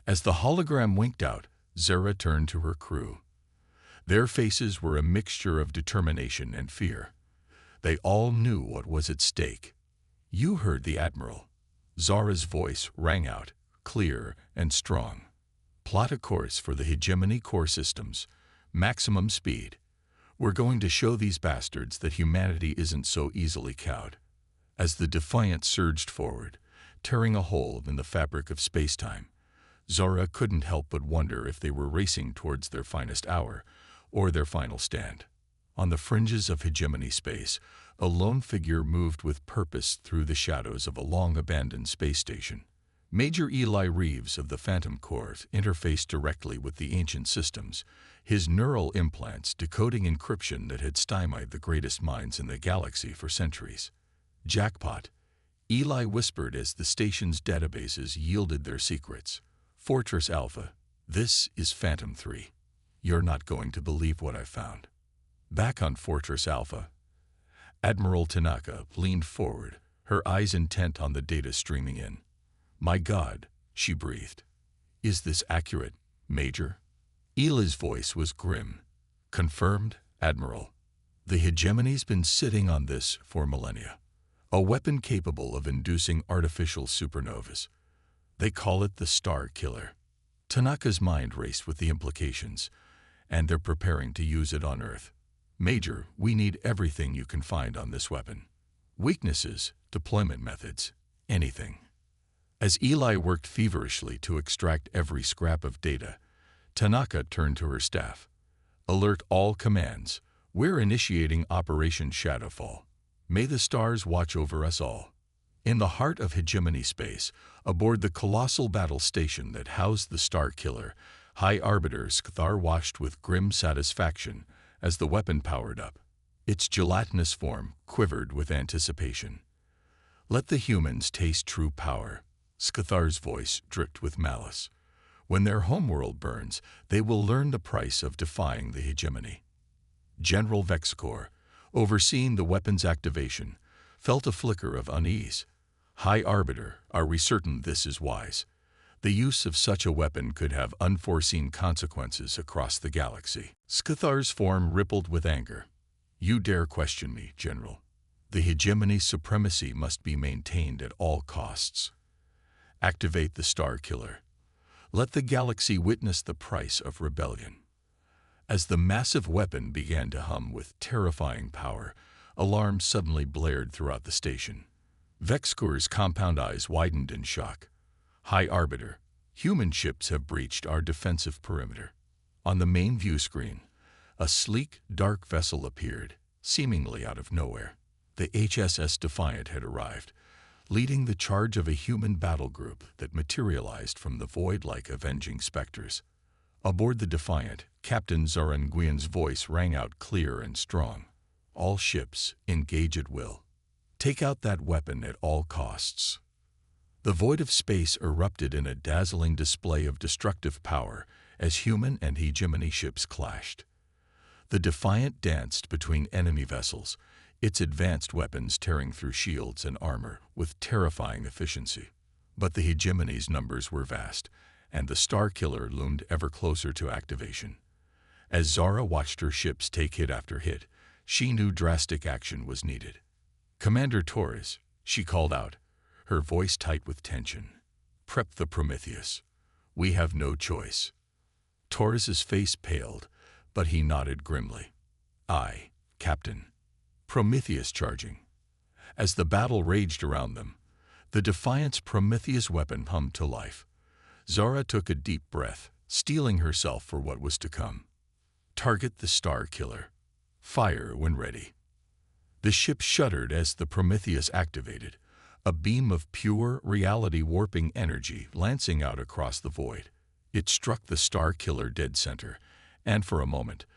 As the hologram winked out, Zara turned to her crew. Their faces were a mixture of determination and fear. They all knew what was at stake. "You heard the Admiral." Zara's voice rang out, clear and strong. "Plot a course for the hegemony core systems. Maximum speed. We're going to show these bastards that humanity isn't so easily cowed." As the Defiant surged forward, tearing a hole in the fabric of space-time, Zara couldn't help but wonder if they were racing towards their finest hour or their final stand. On the fringes of hegemony space, a lone figure moved with purpose through the shadows of a long-abandoned space station. Major Eli Reeves of the Phantom Corps interfaced directly with the ancient systems, his neural implants decoding encryption that had stymied the greatest minds in the galaxy for centuries. "Jackpot," Eli whispered as the station's databases yielded their secrets. "Fortress Alpha, this is Phantom 3. You're not going to believe what I found." Back on Fortress Alpha, Admiral Tanaka leaned forward, her eyes intent on the data streaming in. "My God," she breathed. "Is this accurate, Major?" Eli's voice was grim. "Confirmed, Admiral. The hegemony's been sitting on this for millennia. A weapon capable of inducing artificial supernovas. They call it the Star Killer." Tanaka's mind raced with the implications, and they're preparing to use it on Earth. "Major, we need everything you can find on this weapon. Weaknesses, deployment methods, anything." As Eli worked feverishly to extract every scrap of data, Tanaka turned to her staff. "Alert all commands. We're initiating Operation Shadowfall. May the stars watch over us all." In the heart of hegemony space, aboard the colossal battle station that housed the Star Killer, High Arbiter Scathar watched with grim satisfaction as the weapon powered up. Its gelatinous form quivered with anticipation. "Let the humans taste true power." Scathar's voice dripped with malice. "When their homeworld burns, they will learn the price of defying the hegemony." General Vexcor, overseeing the weapon's activation, felt a flicker of unease. "High Arbiter, are we certain this is wise? The use of such a weapon could have unforeseen consequences across the galaxy." Scathar's form rippled with anger. "You dare question me, General. The hegemony's supremacy must be maintained at all costs. Activate the Star Killer. Let the galaxy witness the price of rebellion." As the massive weapon began to hum with terrifying power, alarms suddenly blared throughout the station. Vexcor's compound eyes widened in shock. "High Arbiter, human ships have breached our defensive perimeter." On the main view screen, a sleek, dark vessel appeared, seemingly out of nowhere. The HSS Defiant had arrived, leading the charge of a human battle group that materialized from the void like avenging specters. Aboard the Defiant, Captain Zoran Guian's voice rang out clear and strong. All ships, engage at will. Take out that weapon at all costs. The void of space erupted in a dazzling display of destructive power as human and hegemony ships clashed. The Defiant danced between enemy vessels, its advanced weapons tearing through shields and armor with terrifying efficiency. But the hegemony's numbers were vast, and the Starkiller loomed ever closer to activation. As Zara watched her ships take hit after hit, she knew drastic action was needed. "Commander Torres," she called out, her voice tight with tension. "Prep the Prometheus. We have no choice." Torres's face paled, but he nodded grimly. "Aye, Captain." Prometheus charging. As the battle raged around them, the Defiant's Prometheus weapon hummed to life. Zara took a deep breath, steeling herself for what was to come. "Target the Starkiller. Fire when ready." The ship shuddered as the Prometheus activated, a beam of pure, reality-warping energy lancing out across the void. It struck the Starkiller dead center, and for a moment,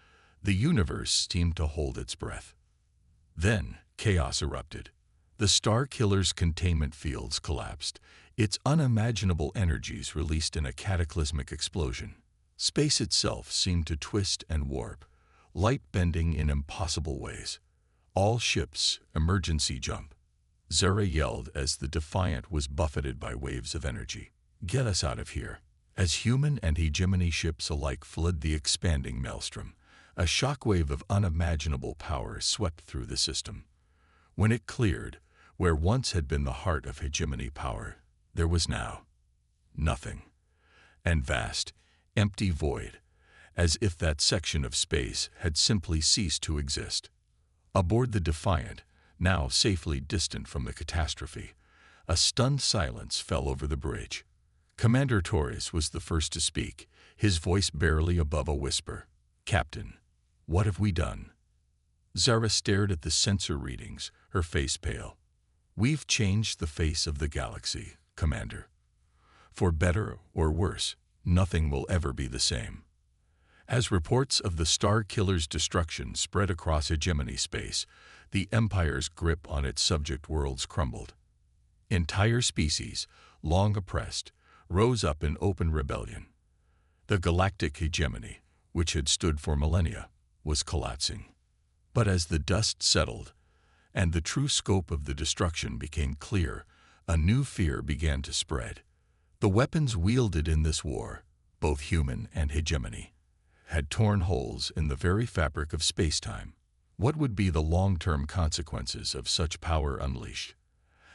the universe seemed to hold its breath. Then, chaos erupted. The Starkiller's containment fields collapsed, its unimaginable energies released in a cataclysmic explosion. Space itself seemed to twist and warp, light bending in impossible ways. "All ships, emergency jump." Zara yelled as the Defiant was buffeted by waves of energy. "Get us out of here." As human and hegemony ships alike fled the expanding maelstrom, a shockwave of unimaginable power swept through the system. When it cleared, where once had been the heart of hegemony power, there was now nothing. And vast, empty void, as if that section of space had simply ceased to exist. Aboard the Defiant, now safely distant from the catastrophe, a stunned silence fell over the bridge. Commander Torres was the first to speak, his voice barely above a whisper. "Captain, what have we done?" Zara stared at the sensor readings, her face pale. "We've changed the face of the galaxy, Commander. For better or worse, nothing will ever be the same." As reports of the Starkiller's destruction spread across hegemony space, the Empire's grip on its subject worlds crumbled. Entire species, long oppressed, rose up in open rebellion. The galactic hegemony, which had stood for millennia, was collapsing. But as the dust settled, and the true scope of the destruction became clear, a new fear began to spread. The weapons wielded in this war, both human and hegemony, had torn holes in the very fabric of space-time. What would be the long-term consequences of such power unleashed?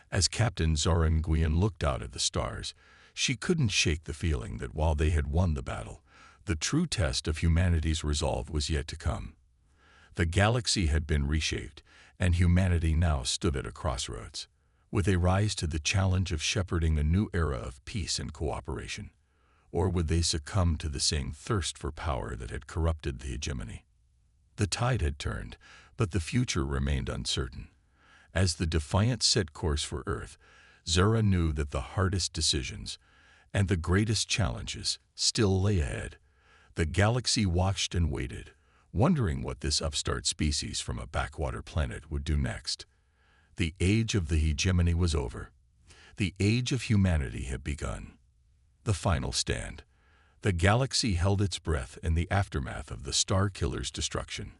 As Captain Zoran Guian looked out at the stars, she couldn't shake the feeling that while they had won the battle, the true test of humanity's resolve was yet to come. The galaxy had been reshaped, and humanity now stood at a crossroads. Would they rise to the challenge of shepherding a new era of peace and cooperation? Or would they succumb to the same thirst for power that had corrupted the hegemony? The tide had turned, but the future remained uncertain. As the Defiant set course for Earth, Zara knew that the hardest decisions and the greatest challenges still lay ahead. The galaxy watched and waited, wondering what this upstart species from a backwater planet would do next. The age of the hegemony was over. The age of humanity had begun. The final stand. The galaxy held its breath in the aftermath of the Starkiller's destruction.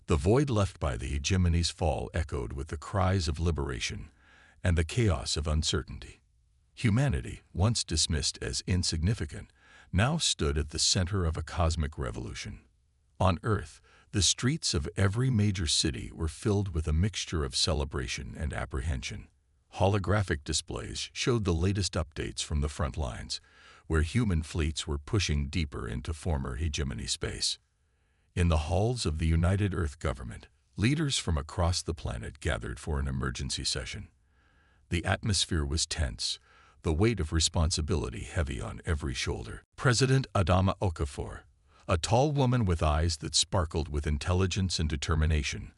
The void left by the hegemony's fall echoed with the cries of liberation and the chaos of uncertainty. Humanity, once dismissed as insignificant, now stood at the center of a cosmic revolution. On Earth, the streets of every major city were filled with a mixture of celebration and apprehension. Holographic displays showed the latest updates from the front lines, where human fleets were pushing deeper into former hegemony space. In the halls of the United Earth government, leaders from across the planet gathered for an emergency session. The atmosphere was tense, the weight of responsibility heavy on every shoulder. President Adama Okafor, a tall woman with eyes that sparkled with intelligence and determination,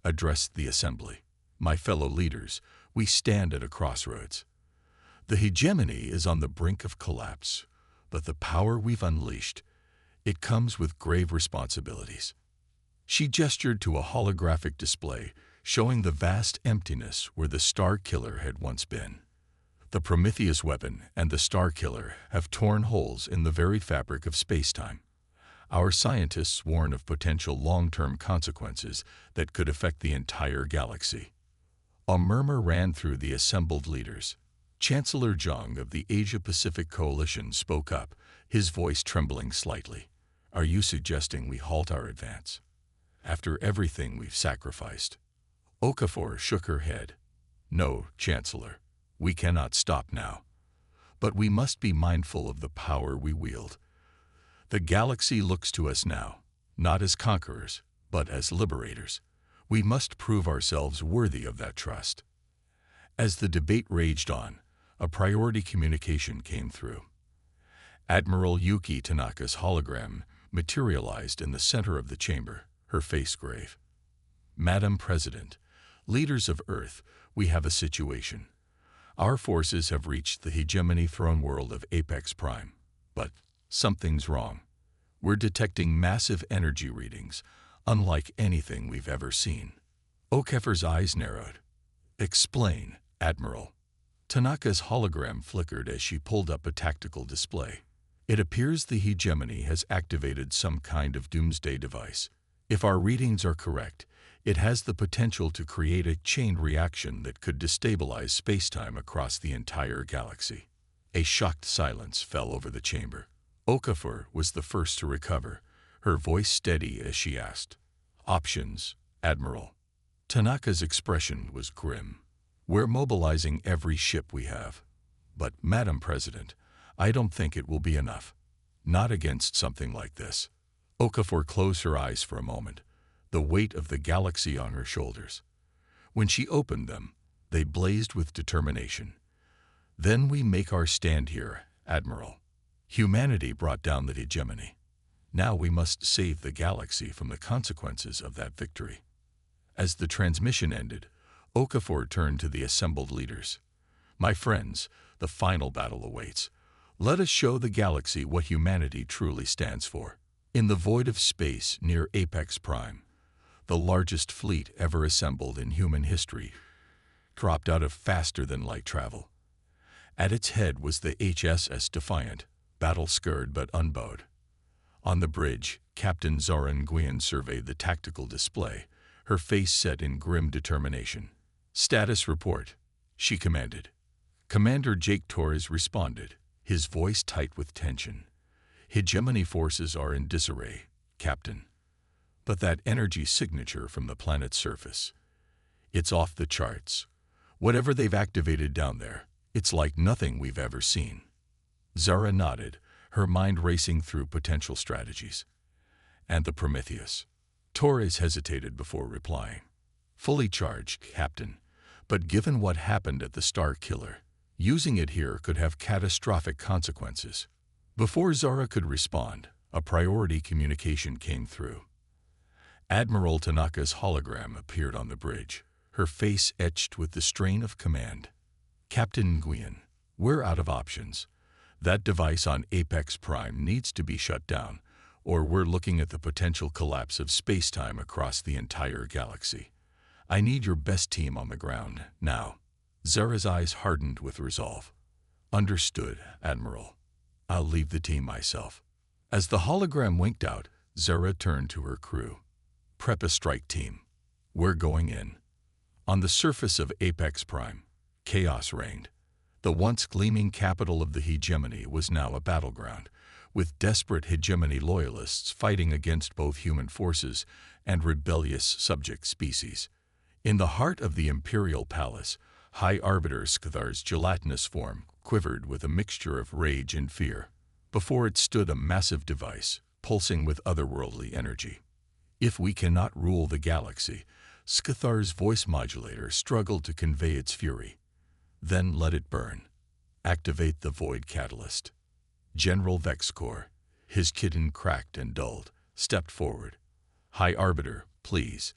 addressed the assembly. "My fellow leaders, we stand at a crossroads. The hegemony is on the brink of collapse, but the power we've unleashed It comes with grave responsibilities. She gestured to a holographic display showing the vast emptiness where the Star Killer had once been. The Prometheus weapon and the Star Killer have torn holes in the very fabric of space-time. Our scientists warn of potential long-term consequences that could affect the entire galaxy. A murmur ran through the assembled leaders. Chancellor Zhang of the Asia-Pacific Coalition spoke up, his voice trembling slightly. Are you suggesting we halt our advance? After everything we've sacrificed? Okafor shook her head. No, Chancellor, we cannot stop now. But we must be mindful of the power we wield. The galaxy looks to us now, not as conquerors, but as liberators. We must prove ourselves worthy of that trust. As the debate raged on, a priority communication came through. Admiral Yuki Tanaka's hologram materialized in the center of the chamber, her face grave. Madam President, leaders of Earth, we have a situation. Our forces have reached the hegemony throne world of Apex Prime, but something's wrong. We're detecting massive energy readings, unlike anything we've ever seen. Okafor's eyes narrowed. Explain, Admiral. Tanaka's hologram flickered as she pulled up a tactical display. It appears the hegemony has activated some kind of doomsday device. If our readings are correct, it has the potential to create a chain reaction that could destabilize spacetime across the entire galaxy. A shocked silence fell over the chamber. Okafor was the first to recover, her voice steady as she asked, "Options, Admiral." Tanaka's expression was grim. "We're mobilizing every ship we have. But, Madam President, I don't think it will be enough. Not against something like this." Okafor closed her eyes for a moment, the weight of the galaxy on her shoulders. When she opened them, they blazed with determination. "Then we make our stand here, Admiral. Humanity brought down the hegemony. Now we must save the galaxy from the consequences of that victory." As the transmission ended, Okafor turned to the assembled leaders. "My friends, the final battle awaits. Let us show the galaxy what humanity truly stands for." In the void of space near Apex Prime, the largest fleet ever assembled in human history dropped out of faster-than-light travel. At its head was the HSS Defiant, battle-scarred but unbowed. On the bridge, Captain Zara Nguyen surveyed the tactical display, her face set in grim determination. "Status report," she commanded. Commander Jake Torres responded, his voice tight with tension. "Hegemony forces are in disarray, Captain. But that energy signature from the planet's surface, it's off the charts. Whatever they've activated down there, it's like nothing we've ever seen." Zara nodded, her mind racing through potential strategies. "And the Prometheus?" Torres hesitated before replying. "Fully charged, Captain. But given what happened at the Star Killer, using it here could have catastrophic consequences." Before Zara could respond, a priority communication came through. Admiral Tanaka's hologram appeared on the bridge, her face etched with the strain of command. "Captain Nguyen, we're out of options. That device on Apex Prime needs to be shut down, or we're looking at the potential collapse of space-time across the entire galaxy. I need your best team on the ground, now." Zara's eyes hardened with resolve. "Understood, Admiral. I'll leave the team myself." As the hologram winked out, Zara turned to her crew. "Prep a strike team. We're going in." On the surface of Apex Prime, chaos reigned. The once gleaming capital of the hegemony was now a battleground, with desperate hegemony loyalists fighting against both human forces and rebellious subject species. In the heart of the Imperial Palace, High Arbiter Skithar's gelatinous form quivered with a mixture of rage and fear. Before it stood a massive device, pulsing with otherworldly energy. "If we cannot rule the galaxy," Skithar's voice modulator struggled to convey its fury. "Then let it burn. Activate the void catalyst." General Vexcor, his kitten cracked and dulled, stepped forward. "High Arbiter, please.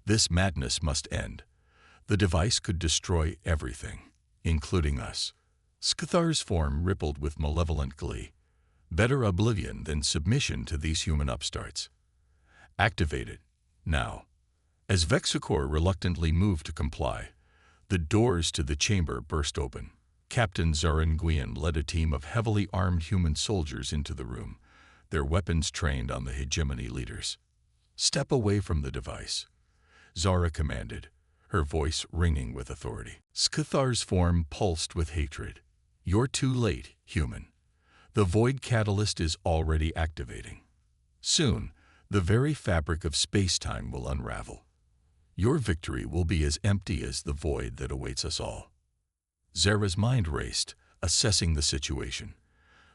This madness must end. The device could destroy everything, including us." Skithar's form rippled with malevolent glee. Better oblivion than submission to these human upstarts. Activated. Now. As Vexicor reluctantly moved to comply, the doors to the chamber burst open. Captain Zaran Guian led a team of heavily armed human soldiers into the room, their weapons trained on the hegemony leaders. "Step away from the device," Zara commanded, her voice ringing with authority. Skithar's form pulsed with hatred. "You're too late, human. The void catalyst is already activating. Soon, the very fabric of space-time will unravel. Your victory will be as empty as the void that awaits us all." Zara's mind raced, assessing the situation.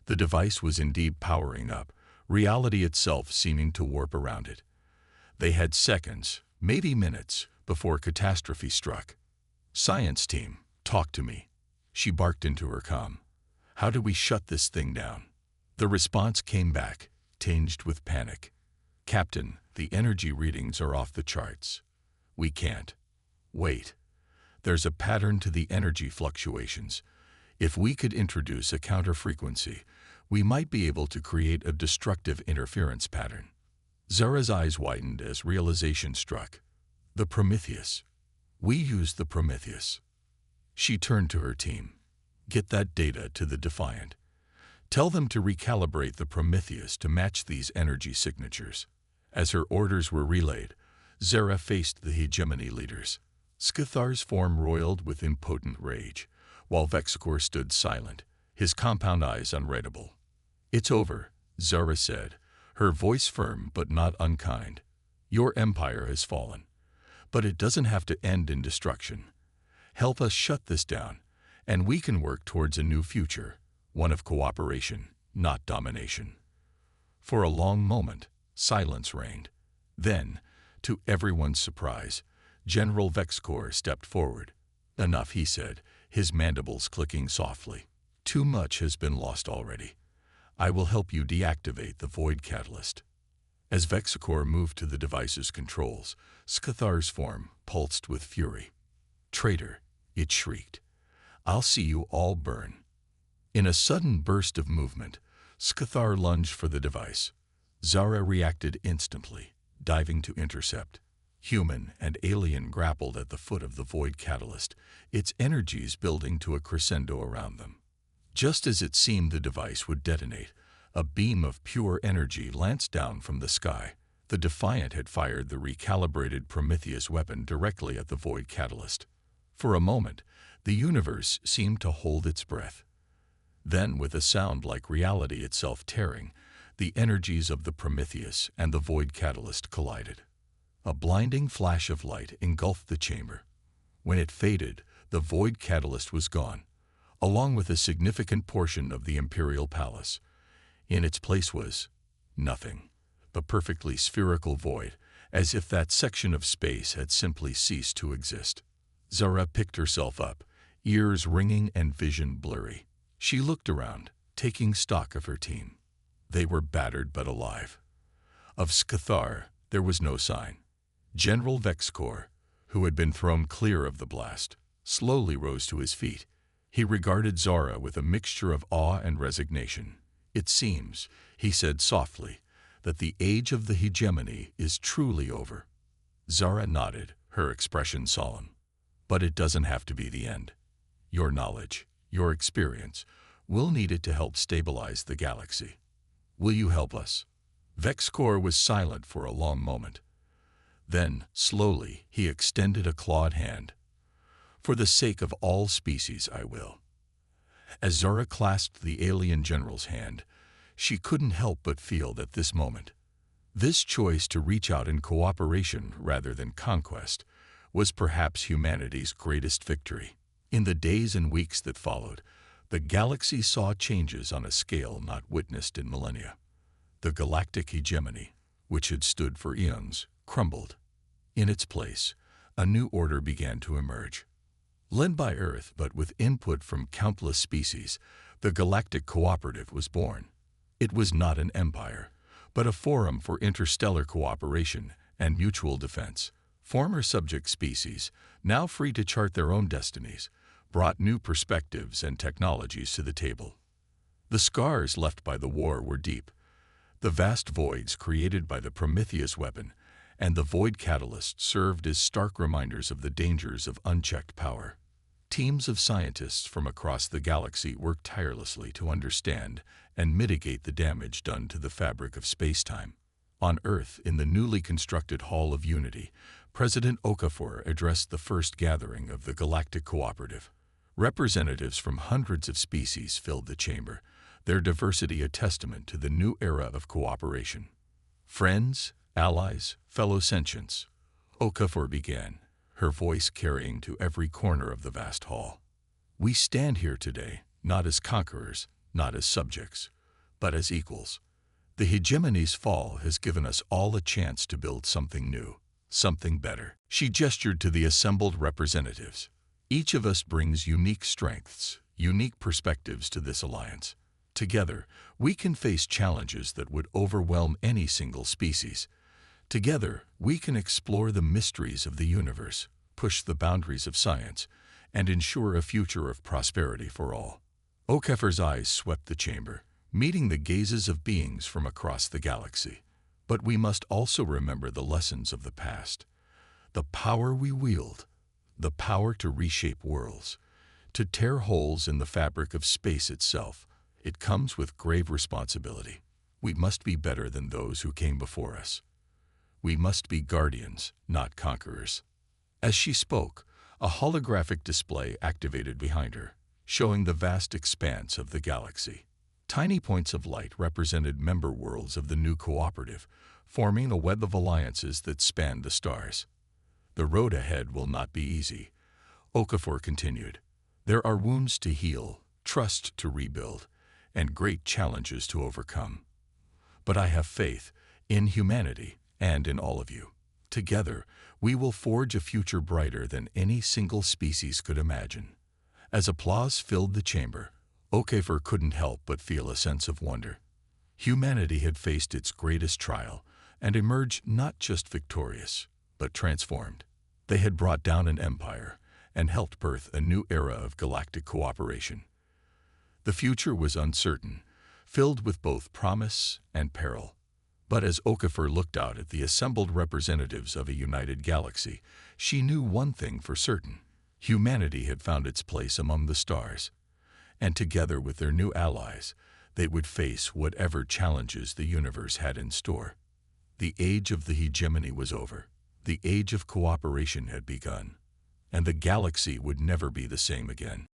The device was indeed powering up, reality itself seeming to warp around it. They had seconds, maybe minutes, before catastrophe struck. "Science team, talk to me," she barked into her comm. "How do we shut this thing down?" The response came back, tinged with panic. "Captain, the energy readings are off the charts. We can't. Wait. There's a pattern to the energy fluctuations. If we could introduce a counter-frequency, we might be able to create a destructive interference pattern." Zara's eyes widened as realization struck. "The Prometheus. We use the Prometheus." She turned to her team. "Get that data to the Defiant. Tell them to recalibrate the Prometheus to match these energy signatures." As her orders were relayed, Zara faced the hegemony leaders. Skithar's form roiled with impotent rage, while Vexicor stood silent, his compound eyes unreadable. "It's over," Zara said, her voice firm but not unkind. "Your empire has fallen. But it doesn't have to end in destruction. Help us shut this down, and we can work towards a new future, one of cooperation, not domination." For a long moment, silence reigned. Then, to everyone's surprise, General Vexicor stepped forward. "Enough," he said, his mandibles clicking softly. "Too much has been lost already. I will help you deactivate the void catalyst." As Vexicor moved to the device's controls, Skithar's form pulsed with fury. "Traitor," it shrieked. "I'll see you all burn." In a sudden burst of movement, Skithar lunged for the device. Zara reacted instantly, diving to intercept. Human and alien grappled at the foot of the void catalyst, its energies building to a crescendo around them. Just as it seemed the device would detonate, a beam of pure energy lanced down from the sky. The Defiant had fired the recalibrated Prometheus weapon directly at the void catalyst. For a moment, the universe seemed to hold its breath. Then, with a sound like reality itself tearing, the energies of the Prometheus and the void catalyst collided. A blinding flash of light engulfed the chamber. When it faded, the void catalyst was gone, along with a significant portion of the Imperial Palace. In its place was nothing, the perfectly spherical void, as if that section of space had simply ceased to exist. Zara picked herself up, ears ringing and vision blurry. She looked around, taking stock of her team. They were battered but alive. Of Skithar, there was no sign. General Vexicor, who had been thrown clear of the blast, slowly rose to his feet. He regarded Zara with a mixture of awe and resignation. "It seems," he said softly, "that the age of the hegemony is truly over." Zara nodded, her expression solemn. "But it doesn't have to be the end. Your knowledge, your experience, we'll need it to help stabilize the galaxy. Will you help us?" Vexicor was silent for a long moment. Then, slowly, he extended a clawed hand. "For the sake of all species, I will." As Zara clasped the alien general's hand, she couldn't help but feel that this moment, this choice to reach out in cooperation rather than conquest, was perhaps humanity's greatest victory. In the days and weeks that followed, the galaxy saw changes on a scale not witnessed in millennia. The galactic hegemony, which had stood for eons, crumbled. In its place, a new order began to emerge. Led by Earth but with input from countless species, the Galactic Cooperative was born. It was not an empire, but a forum for interstellar cooperation and mutual defense. Former subject species, now free to chart their own destinies, brought new perspectives and technologies to the table. The scars left by the war were deep. The vast voids created by the Prometheus weapon and the Void Catalyst served as stark reminders of the dangers of unchecked power. Teams of scientists from across the galaxy worked tirelessly to understand and mitigate the damage done to the fabric of space-time. On Earth, in the newly constructed Hall of Unity, President Okafor addressed the first gathering of the Galactic Cooperative. Representatives from hundreds of species filled the chamber, their diversity a testament to the new era of cooperation. Friends, allies, fellow sentients, Okafor began, her voice carrying to every corner of the vast hall. We stand here today, not as conquerors, not as subjects, but as equals. The hegemony's fall has given us all a chance to build something new, something better. She gestured to the assembled representatives. Each of us brings unique strengths, unique perspectives to this alliance. Together, we can face challenges that would overwhelm any single species. Together, we can explore the mysteries of the universe, push the boundaries of science, and ensure a future of prosperity for all. Okafor's eyes swept the chamber, meeting the gazes of beings from across the galaxy. But we must also remember the lessons of the past. The power we wield, the power to reshape worlds, to tear holes in the fabric of space itself, it comes with grave responsibility. We must be better than those who came before us. We must be guardians, not conquerors. As she spoke, a holographic display activated behind her, showing the vast expanse of the galaxy. Tiny points of light represented member worlds of the new cooperative, forming a web of alliances that spanned the stars. The road ahead will not be easy, Okafor continued. There are wounds to heal, trust to rebuild, and great challenges to overcome. But I have faith in humanity and in all of you. Together, we will forge a future brighter than any single species could imagine. As applause filled the chamber, Okafor couldn't help but feel a sense of wonder. Humanity had faced its greatest trial and emerged not just victorious, but transformed. They had brought down an empire and helped birth a new era of galactic cooperation. The future was uncertain, filled with both promise and peril. But as Okafor looked out at the assembled representatives of a united galaxy, she knew one thing for certain. Humanity had found its place among the stars. And together with their new allies, they would face whatever challenges the universe had in store. The age of the hegemony was over. The age of cooperation had begun. And the galaxy would never be the same again.